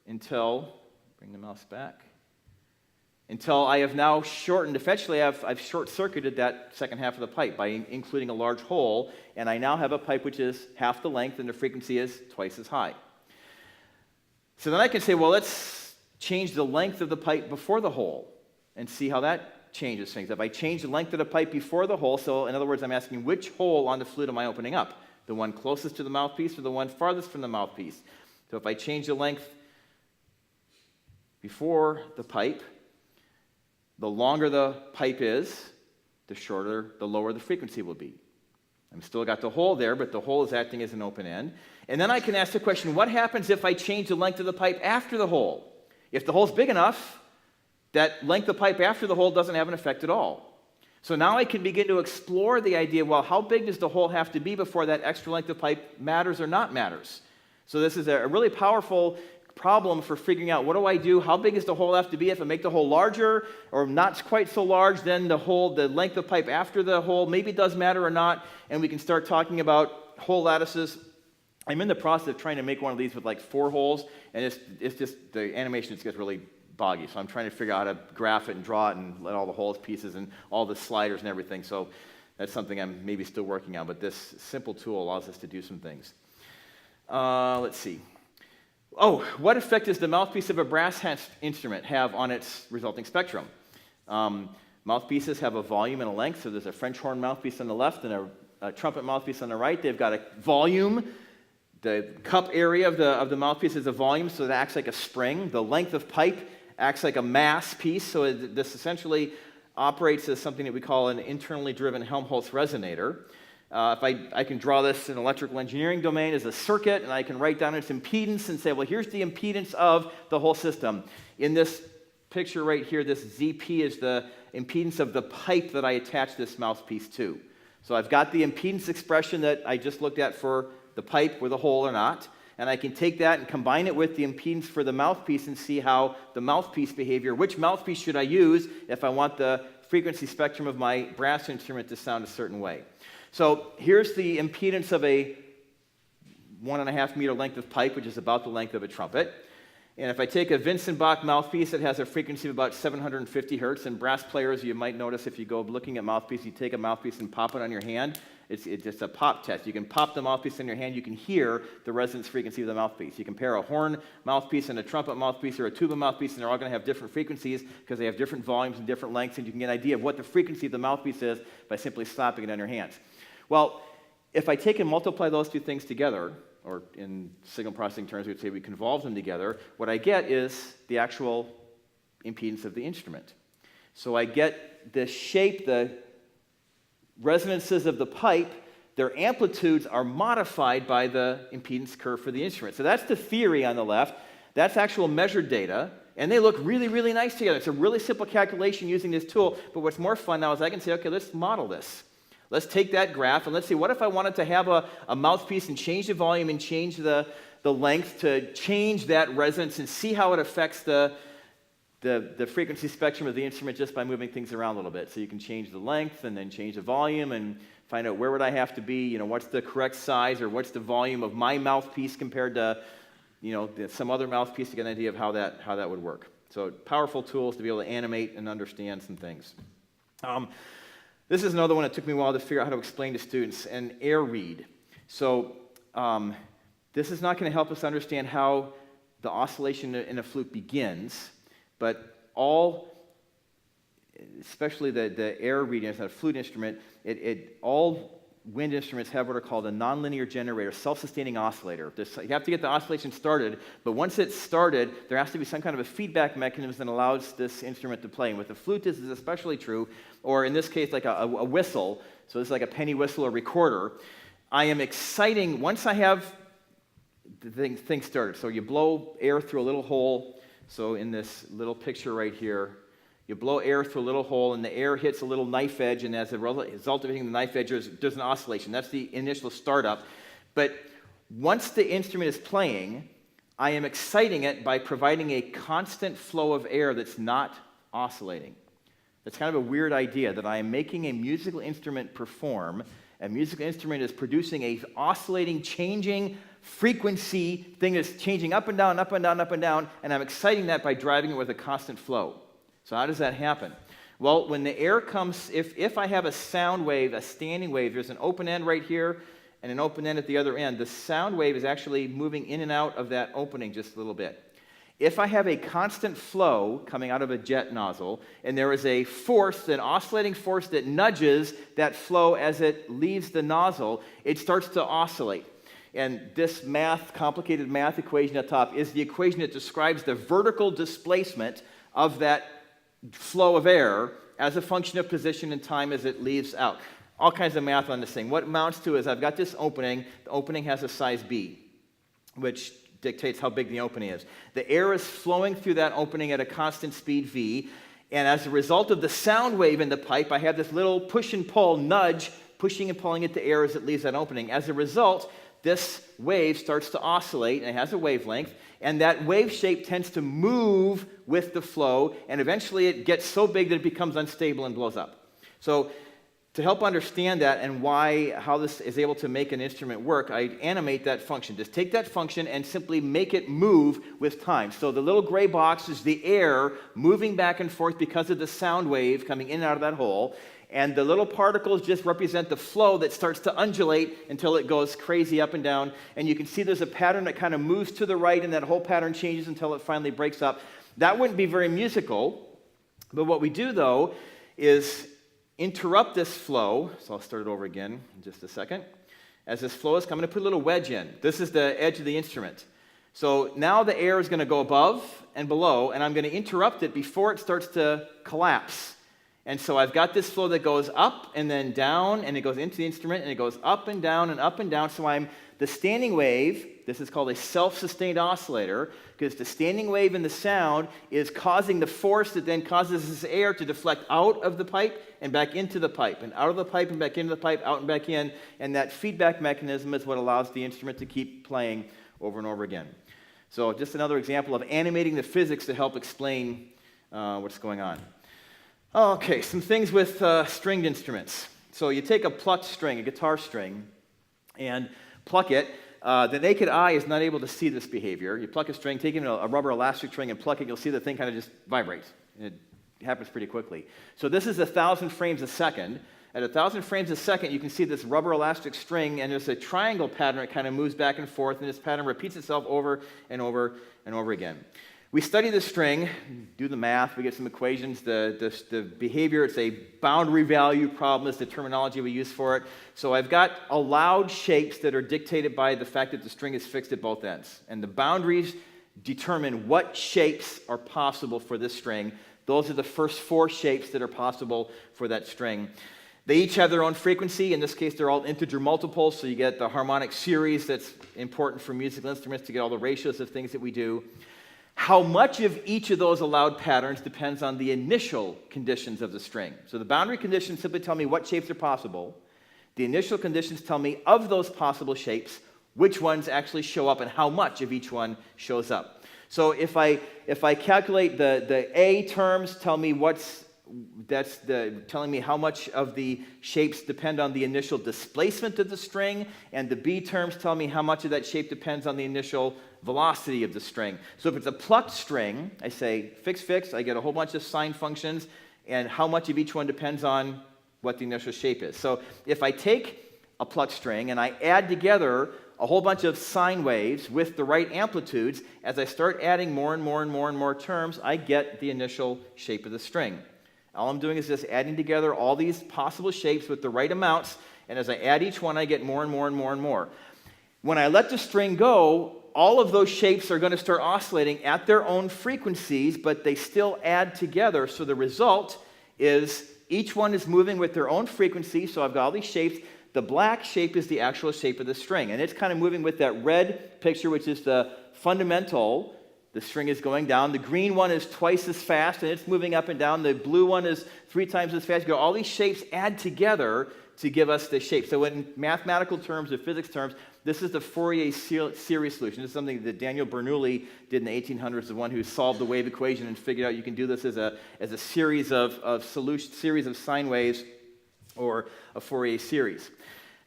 until, bring the mouse back, until I have now shortened, eventually I've short-circuited that second half of the pipe by including a large hole, and I now have a pipe which is half the length and the frequency is twice as high. So then I can say, well, let's change the length of the pipe before the hole and see how that changes things. If I change the length of the pipe before the hole, so in other words, I'm asking which hole on the flute am I opening up? The one closest to the mouthpiece or the one farthest from the mouthpiece? So if I change the length before the pipe, the longer the pipe is, the lower the frequency will be. I've still got the hole there, but the hole is acting as an open end. And then I can ask the question, what happens if I change the length of the pipe after the hole? If the hole's big enough, that length of pipe after the hole doesn't have an effect at all. So now I can begin to explore the idea, well, how big does the hole have to be before that extra length of pipe matters or not matters? So this is a really powerful problem for figuring out, what do I do? How big does the hole have to be? If I make the hole larger or not quite so large, then the length of pipe after the hole maybe does matter or not, and we can start talking about hole lattices. I'm in the process of trying to make one of these with like 4 holes, and it's just, the animation just gets really boggy, so I'm trying to figure out how to graph it and draw it and let all the holes pieces and all the sliders and everything, so that's something I'm maybe still working on, but this simple tool allows us to do some things. Let's see. Oh, what effect does the mouthpiece of a brass instrument have on its resulting spectrum? Mouthpieces have a volume and a length, so there's a French horn mouthpiece on the left and a trumpet mouthpiece on the right. They've got a volume. The cup area of the mouthpiece is a volume, so it acts like a spring. The length of pipe acts like a mass piece, so this essentially operates as something that we call an internally driven Helmholtz resonator. If I can draw this in electrical engineering domain as a circuit, and I can write down its impedance and say, well, here's the impedance of the whole system. In this picture right here, this ZP is the impedance of the pipe that I attach this mouthpiece to. So I've got the impedance expression that I just looked at for the pipe with a hole or not, and I can take that and combine it with the impedance for the mouthpiece and see how the mouthpiece behavior, which mouthpiece should I use if I want the frequency spectrum of my brass instrument to sound a certain way. So here's the impedance of a 1.5 meter length of pipe, which is about the length of a trumpet. And if I take a Vincent Bach mouthpiece, it has a frequency of about 750 hertz. And brass players, you might notice if you go looking at mouthpiece, you take a mouthpiece and pop it on your hand. It's just a pop test. You can pop the mouthpiece in your hand. You can hear the resonance frequency of the mouthpiece. You compare a horn mouthpiece and a trumpet mouthpiece or a tuba mouthpiece, and they're all going to have different frequencies because they have different volumes and different lengths. And you can get an idea of what the frequency of the mouthpiece is by simply slapping it on your hands. Well, if I take and multiply those two things together, or in signal processing terms, we would say we convolve them together, what I get is the actual impedance of the instrument. So I get the shape, the resonances of the pipe, their amplitudes are modified by the impedance curve for the instrument. So that's the theory on the left. That's actual measured data, and they look really, really nice together. It's a really simple calculation using this tool, but what's more fun now is I can say, okay, let's model this. Let's take that graph, and let's see, what if I wanted to have a mouthpiece and change the volume and change the length to change that resonance and see how it affects the frequency spectrum of the instrument just by moving things around a little bit. So you can change the length and then change the volume and find out where would I have to be, what's the correct size or what's the volume of my mouthpiece compared to, some other mouthpiece to get an idea of how that would work. So powerful tools to be able to animate and understand some things. This is another one that took me a while to figure out how to explain to students, an air reed. So this is not going to help us understand how the oscillation in a flute begins, but especially the air reading, it's not a flute instrument, all wind instruments have what are called a nonlinear generator, self-sustaining oscillator. You have to get the oscillation started, but once it's started, there has to be some kind of a feedback mechanism that allows this instrument to play. And with the flute, this is especially true, or in this case, like a whistle. So this is like a penny whistle or recorder. I am exciting, once I have the thing started, so you blow air through a little hole. So in this little picture right here, you blow air through a little hole, and the air hits a little knife edge, and as a result of hitting the knife edge, there's an oscillation. That's the initial startup. But once the instrument is playing, I am exciting it by providing a constant flow of air that's not oscillating. That's kind of a weird idea, that I am making a musical instrument perform. A musical instrument is producing a oscillating, changing frequency thing that's changing up and down, up and down, up and down, and I'm exciting that by driving it with a constant flow. So how does that happen? Well, when the air comes, if I have a sound wave, a standing wave, there's an open end right here and an open end at the other end. The sound wave is actually moving in and out of that opening just a little bit. If I have a constant flow coming out of a jet nozzle, and there is a force, an oscillating force that nudges that flow as it leaves the nozzle, it starts to oscillate. And this complicated math equation at the top is the equation that describes the vertical displacement of that flow of air as a function of position and time as it leaves out. All kinds of math on this thing. What it amounts to is I've got this opening. The opening has a size B, which dictates how big the opening is. The air is flowing through that opening at a constant speed V, and as a result of the sound wave in the pipe, I have this little push and pull nudge, pushing and pulling at the air as it leaves that opening. As a result, this wave starts to oscillate, and it has a wavelength, and that wave shape tends to move with the flow, and eventually it gets so big that it becomes unstable and blows up. So to help understand that and how this is able to make an instrument work, I animate that function. Just take that function and simply make it move with time. So the little gray box is the air moving back and forth because of the sound wave coming in and out of that hole. And the little particles just represent the flow that starts to undulate until it goes crazy up and down. And you can see there's a pattern that kind of moves to the right, and that whole pattern changes until it finally breaks up. That wouldn't be very musical, but what we do, though, is interrupt this flow. So I'll start it over again in just a second. As this flow is coming, I'm going to put a little wedge in. This is the edge of the instrument. So now the air is going to go above and below, and I'm going to interrupt it before it starts to collapse. And so I've got this flow that goes up and then down, and it goes into the instrument, and it goes up and down and up and down. So the standing wave, this is called a self-sustained oscillator, because the standing wave in the sound is causing the force that then causes this air to deflect out of the pipe and back into the pipe, and out of the pipe and back into the pipe, out and back in. And that feedback mechanism is what allows the instrument to keep playing over and over again. So just another example of animating the physics to help explain what's going on. Okay, some things with stringed instruments. So you take a plucked string, a guitar string, and pluck it. The naked eye is not able to see this behavior. You pluck a string, take even a rubber elastic string and pluck it, you'll see the thing kind of just vibrates. It happens pretty quickly. So this is 1,000 frames a second. At 1,000 frames a second, you can see this rubber elastic string, and there's a triangle pattern. It kind of moves back and forth, and this pattern repeats itself over and over and over again. We study the string, do the math, we get some equations. The behavior, it's a boundary value problem is the terminology we use for it. So I've got allowed shapes that are dictated by the fact that the string is fixed at both ends. And the boundaries determine what shapes are possible for this string. Those are the first 4 shapes that are possible for that string. They each have their own frequency. In this case, they're all integer multiples, so you get the harmonic series that's important for musical instruments to get all the ratios of things that we do. How much of each of those allowed patterns depends on the initial conditions of the string. So the boundary conditions simply tell me what shapes are possible. The initial conditions tell me of those possible shapes, which ones actually show up and how much of each one shows up. So if I calculate the A terms tell me telling me how much of the shapes depend on the initial displacement of the string, and the B terms tell me how much of that shape depends on the initial velocity of the string. So if it's a plucked string, I say fix, I get a whole bunch of sine functions, and how much of each one depends on what the initial shape is. So if I take a plucked string and I add together a whole bunch of sine waves with the right amplitudes, as I start adding more and more terms, I get the initial shape of the string. All I'm doing is just adding together all these possible shapes with the right amounts, and as I add each one, I get more and more. When I let the string go, all of those shapes are going to start oscillating at their own frequencies, but they still add together, so the result is each one is moving with their own frequency, so I've got all these shapes. The black shape is the actual shape of the string, and it's kind of moving with that red picture, which is the fundamental. The string is going down. The green one is twice as fast, and it's moving up and down. The blue one is 3 times as fast. All these shapes add together to give us the shape. So in mathematical terms or physics terms, this is the Fourier series solution. This is something that Daniel Bernoulli did in the 1800s, the one who solved the wave equation and figured out you can do this as a series of sine waves or a Fourier series.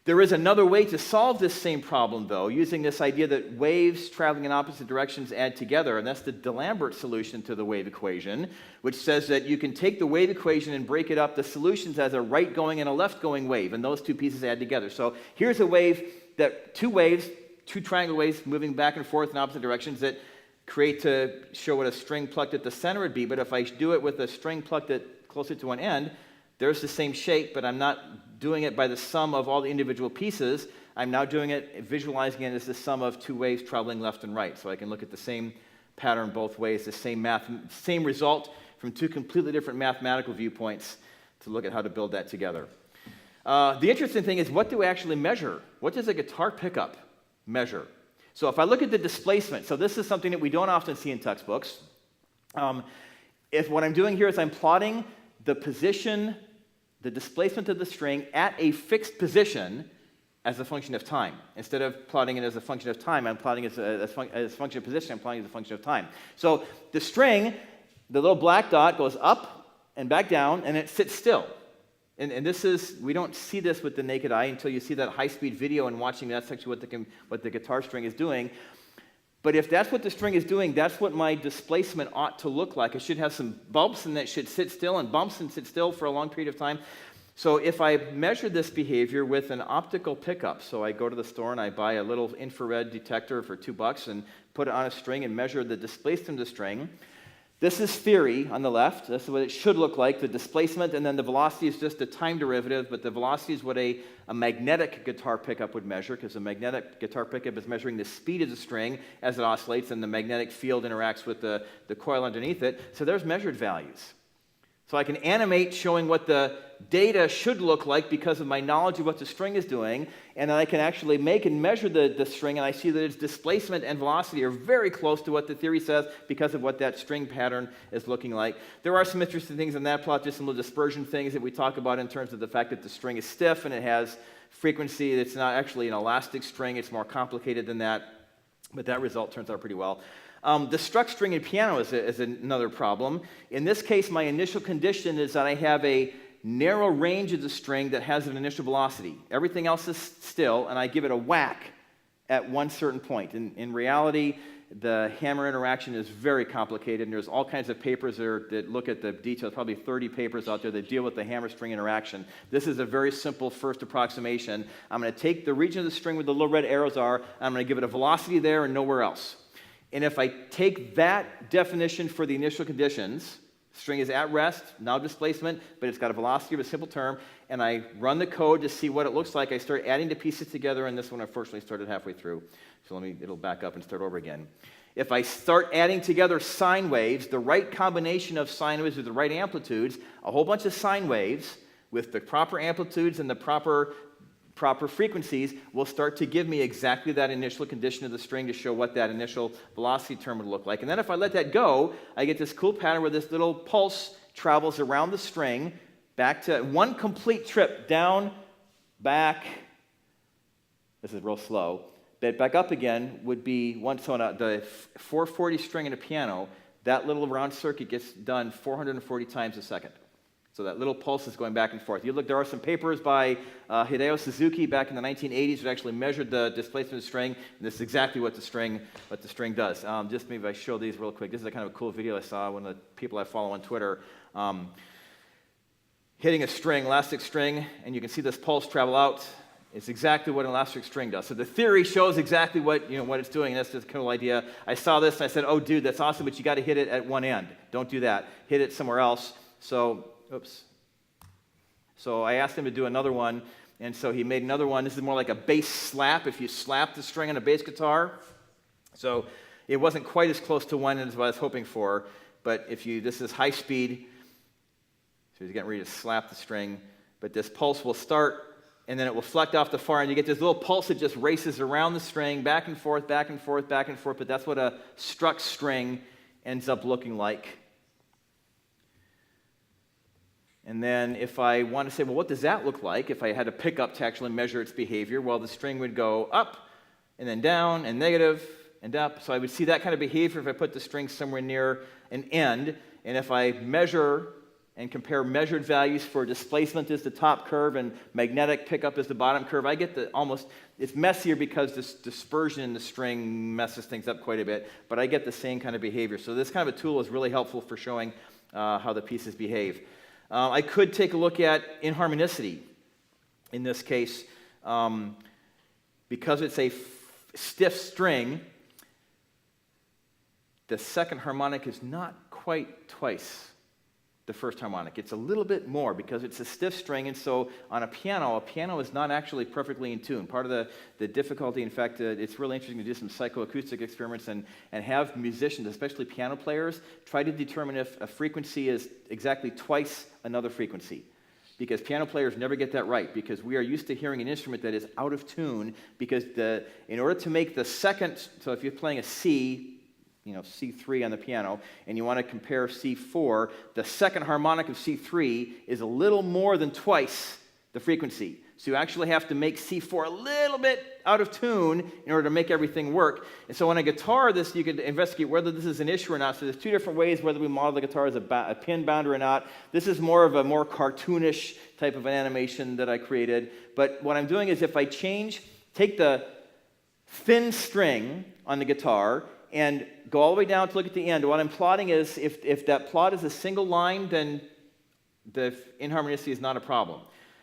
There is another way to solve this same problem, though, using this idea that waves traveling in opposite directions add together, and that's the D'Alembert solution to the wave equation, which says that you can take the wave equation and break it up, the solutions as a right-going and a left-going wave, and those two pieces add together. So here's a wave that two triangle waves moving back and forth in opposite directions that create to show what a string plucked at the center would be, but if I do it with a string plucked at closer to one end, there's the same shape, but I'm not doing it by the sum of all the individual pieces. I'm now doing it, visualizing it as the sum of 2 waves traveling left and right. So I can look at the same pattern both ways, the same result from 2 completely different mathematical viewpoints to look at how to build that together. The interesting thing is, what do we actually measure? What does a guitar pickup measure? So if I look at the displacement, so this is something that we don't often see in textbooks. If what I'm doing here is I'm plotting the position, the displacement of the string at a fixed position as a function of time. Instead of plotting it as a function of time, I'm plotting it as a function of position, I'm plotting it as a function of time. So the string, the little black dot goes up and back down, and it sits still. And this is, we don't see this with the naked eye until you see that high-speed video and watching that's actually what the guitar string is doing. But if that's what the string is doing, that's what my displacement ought to look like. It should have some bumps, and it should sit still, and bumps and sit still for a long period of time. So if I measure this behavior with an optical pickup, so I go to the store and I buy a little infrared detector for $2 and put it on a string and measure the displacement of the string. This is theory on the left. This is what it should look like, the displacement, and then the velocity is just a time derivative, but the velocity is what a magnetic guitar pickup would measure, because a magnetic guitar pickup is measuring the speed of the string as it oscillates, and the magnetic field interacts with the coil underneath it. So there's measured values. So I can animate showing what the data should look like because of my knowledge of what the string is doing, and then I can actually make and measure the string, and I see that its displacement and velocity are very close to what the theory says because of what that string pattern is looking like. There are some interesting things in that plot, just some little dispersion things that we talk about in terms of the fact that the string is stiff and it has frequency. It's not actually an elastic string. It's more complicated than that, but that result turns out pretty well. The struck string in piano is another problem. In this case, my initial condition is that I have a narrow range of the string that has an initial velocity. Everything else is still, and I give it a whack at one certain point. In reality, the hammer interaction is very complicated, and there's all kinds of papers that look at the details, probably 30 papers out there that deal with the hammer-string interaction. This is a very simple first approximation. I'm going to take the region of the string where the little red arrows are, and I'm going to give it a velocity there and nowhere else. And if I take that definition for the initial conditions, string is at rest, now displacement, but it's got a velocity of a simple term, and I run the code to see what it looks like. I start adding the pieces together, and this one unfortunately started halfway through. So it'll back up and start over again. If I start adding together sine waves, the right combination of sine waves with the right amplitudes, a whole bunch of sine waves with the proper amplitudes and the proper frequencies will start to give me exactly that initial condition of the string to show what that initial velocity term would look like. And then if I let that go, I get this cool pattern where this little pulse travels around the string back to one complete trip down, back. This is real slow. But back up again would be the 440 string in a piano, that little round circuit gets done 440 times a second. So that little pulse is going back and forth. You look, there are some papers by Hideo Suzuki back in the 1980s that actually measured the displacement of the string, and this is exactly what the string does. Just maybe I show these real quick. This is a kind of a cool video I saw one of the people I follow on Twitter. Hitting a string, elastic string, and you can see this pulse travel out. It's exactly what an elastic string does. So the theory shows exactly what it's doing, and that's just a cool idea. I saw this, and I said, oh, dude, that's awesome, but you got to hit it at one end. Don't do that. Hit it somewhere else. So I asked him to do another one, and so he made another one. This is more like a bass slap, if you slap the string on a bass guitar. So it wasn't quite as close to one as what I was hoping for, but this is high speed, so he's getting ready to slap the string, but this pulse will start, and then it will fleck off the far end. You get this little pulse that just races around the string, back and forth, back and forth, back and forth, but that's what a struck string ends up looking like. And then if I want to say, well, what does that look like if I had a pickup to actually measure its behavior? Well, the string would go up, and then down, and negative, and up. So I would see that kind of behavior if I put the string somewhere near an end. And if I measure and compare measured values for displacement as the top curve and magnetic pickup as the bottom curve, I get it's messier because this dispersion in the string messes things up quite a bit, but I get the same kind of behavior. So this kind of a tool is really helpful for showing how the pieces behave. I could take a look at inharmonicity in this case. Because it's a stiff string, the second harmonic is not quite twice the first harmonic. It's a little bit more because it's a stiff string, and so on a piano is not actually perfectly in tune. Part of the difficulty, in fact, it's really interesting to do some psychoacoustic experiments and have musicians, especially piano players, try to determine if a frequency is exactly twice another frequency. Because piano players never get that right, because we are used to hearing an instrument that is out of tune, because in order to make the second, so if you're playing a C, C3 on the piano, and you want to compare C4, the second harmonic of C3 is a little more than twice the frequency. So you actually have to make C4 a little bit out of tune in order to make everything work. And so on a guitar, you could investigate whether this is an issue or not. So there's two different ways whether we model the guitar as a pin bound or not. This is more of a more cartoonish type of an animation that I created. But what I'm doing is if I take the thin string on the guitar and go all the way down to look at the end, what I'm plotting is if that plot is a single line, then the inharmonicity is not a problem.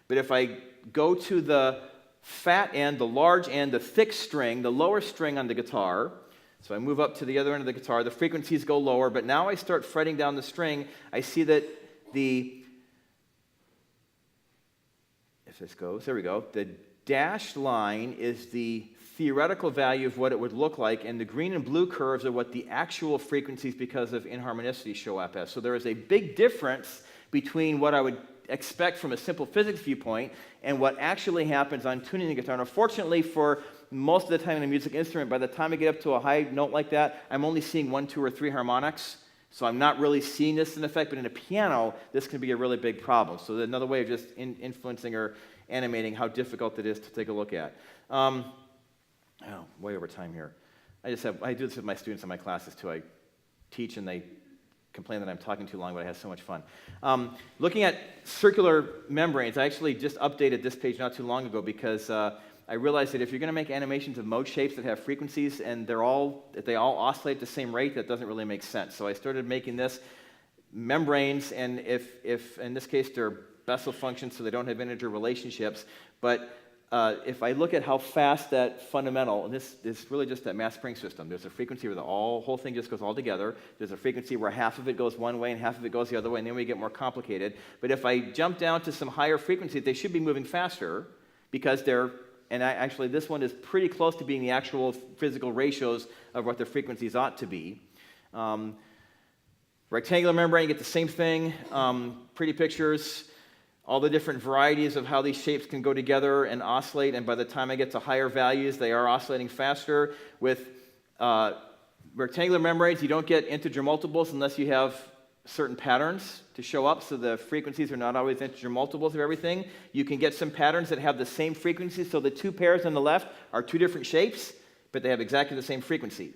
But if I go to the fat end, the large end, the thick string, the lower string on the guitar, so I move up to the other end of the guitar, the frequencies go lower, but now I start fretting down the string, I see that the dashed line is the theoretical value of what it would look like, and the green and blue curves are what the actual frequencies because of inharmonicity show up as. So there is a big difference between what I would expect from a simple physics viewpoint and what actually happens on tuning the guitar. And unfortunately, for most of the time in a music instrument, by the time I get up to a high note like that, I'm only seeing 1, 2, or 3 harmonics. So I'm not really seeing this in effect, but in a piano, this can be a really big problem. So another way of just influencing or animating how difficult it is to take a look at. Way over time here. I do this with my students in my classes too. I teach and they complain that I'm talking too long, but I have so much fun. Looking at circular membranes, I actually just updated this page not too long ago because I realized that if you're going to make animations of mode shapes that have frequencies and they all oscillate at the same rate, that doesn't really make sense. So I started making this membranes, and if in this case they're Bessel functions, so they don't have integer relationships, but if I look at how fast that fundamental, and this is really just that mass spring system. There's a frequency where the whole thing just goes all together. There's a frequency where half of it goes one way and half of it goes the other way, and then we get more complicated. But if I jump down to some higher frequencies, they should be moving faster because actually this one is pretty close to being the actual physical ratios of what their frequencies ought to be. Rectangular membrane, you get the same thing. Pretty pictures. All the different varieties of how these shapes can go together and oscillate, and by the time I get to higher values, they are oscillating faster. With rectangular membranes, you don't get integer multiples unless you have certain patterns to show up, so the frequencies are not always integer multiples of everything. You can get some patterns that have the same frequency, so the two pairs on the left are two different shapes, but they have exactly the same frequency.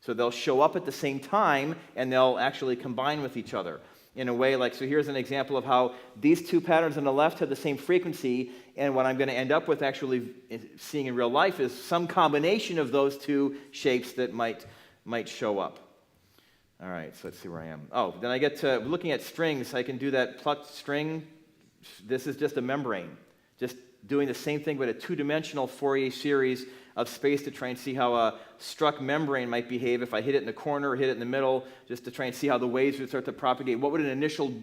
So they'll show up at the same time, and they'll actually combine with each other. In a way so here's an example of how these two patterns on the left have the same frequency, and what I'm going to end up with actually seeing in real life is some combination of those two shapes that might show up. All right, so let's see where I am. Oh, then I get to looking at strings. I can do that plucked string. This is just a membrane, just doing the same thing but a two-dimensional Fourier series of space to try and see how a struck membrane might behave if I hit it in the corner or hit it in the middle, just to try and see how the waves would start to propagate. What would an initial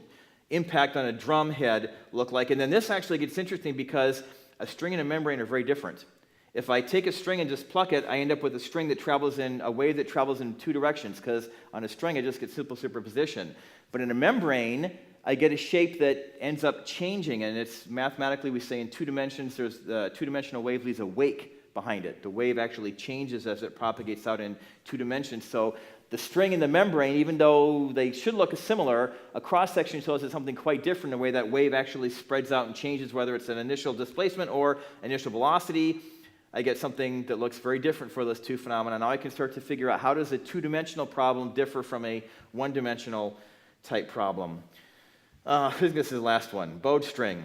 impact on a drum head look like? And then this actually gets interesting because a string and a membrane are very different. If I take a string and just pluck it, I end up with a string that travels in a wave that travels in two directions, because on a string I just get simple superposition. But in a membrane, I get a shape that ends up changing, and it's mathematically, we say in 2 dimensions, there's the two-dimensional wave leaves a wake behind it. The wave actually changes as it propagates out in 2 dimensions. So the string and the membrane, even though they should look similar, a cross-section shows us something quite different, the way that wave actually spreads out and changes, whether it's an initial displacement or initial velocity. I get something that looks very different for those two phenomena. Now I can start to figure out how does a 2-dimensional problem differ from a 1-dimensional type problem. I think this is the last one, bowed string.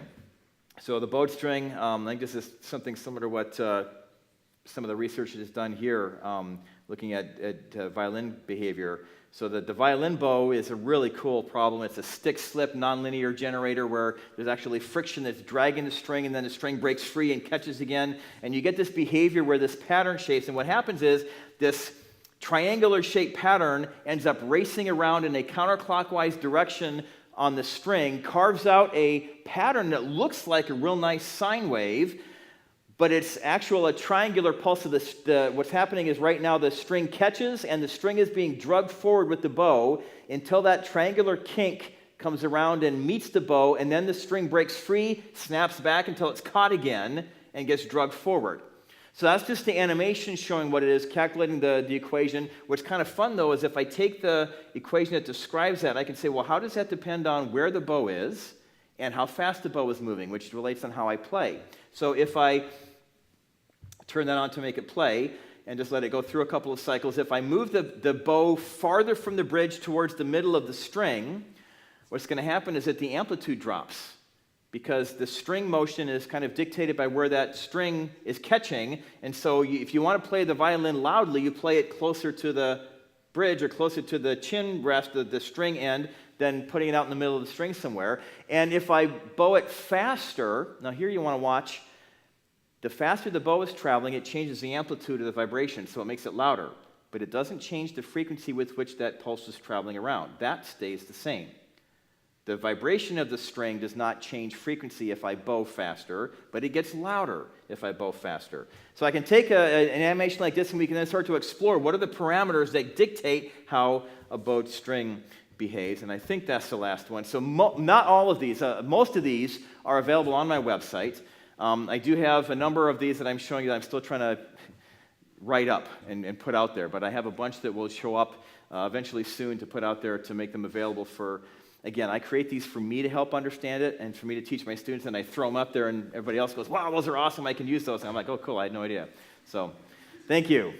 So the bowed string, I think this is something similar to what some of the research is done here, looking at violin behavior. So the violin bow is a really cool problem. It's a stick-slip nonlinear generator where there's actually friction that's dragging the string, and then the string breaks free and catches again. And you get this behavior where this pattern shapes, and what happens is this triangular shaped pattern ends up racing around in a counterclockwise direction on the string, carves out a pattern that looks like a real nice sine wave, but it's a triangular pulse of what's happening is right now the string catches, and the string is being drugged forward with the bow until that triangular kink comes around and meets the bow, and then the string breaks free, snaps back until it's caught again, and gets drugged forward. So that's just the animation showing what it is, calculating the equation. What's kind of fun, though, is if I take the equation that describes that, I can say, well, how does that depend on where the bow is and how fast the bow is moving, which relates on how I play. So if I turn that on to make it play and just let it go through a couple of cycles, if I move the bow farther from the bridge towards the middle of the string, what's going to happen is that the amplitude drops, because the string motion is kind of dictated by where that string is catching. And so if you want to play the violin loudly, you play it closer to the bridge or closer to the chin rest of the string end than putting it out in the middle of the string somewhere. And if I bow it faster, now here you want to watch, the faster the bow is traveling, it changes the amplitude of the vibration, so it makes it louder. But it doesn't change the frequency with which that pulse is traveling around. That stays the same. The vibration of the string does not change frequency if I bow faster, but it gets louder if I bow faster. So I can take an animation like this, and we can then start to explore what are the parameters that dictate how a bowed string behaves. And I think that's the last one. So not all of these, most of these are available on my website. I do have a number of these that I'm showing you that I'm still trying to write up and put out there, but I have a bunch that will show up eventually soon to put out there to make them available for. Again, I create these for me to help understand it and for me to teach my students, and I throw them up there, and everybody else goes, wow, those are awesome, I can use those. And I'm like, oh, cool, I had no idea. So, thank you.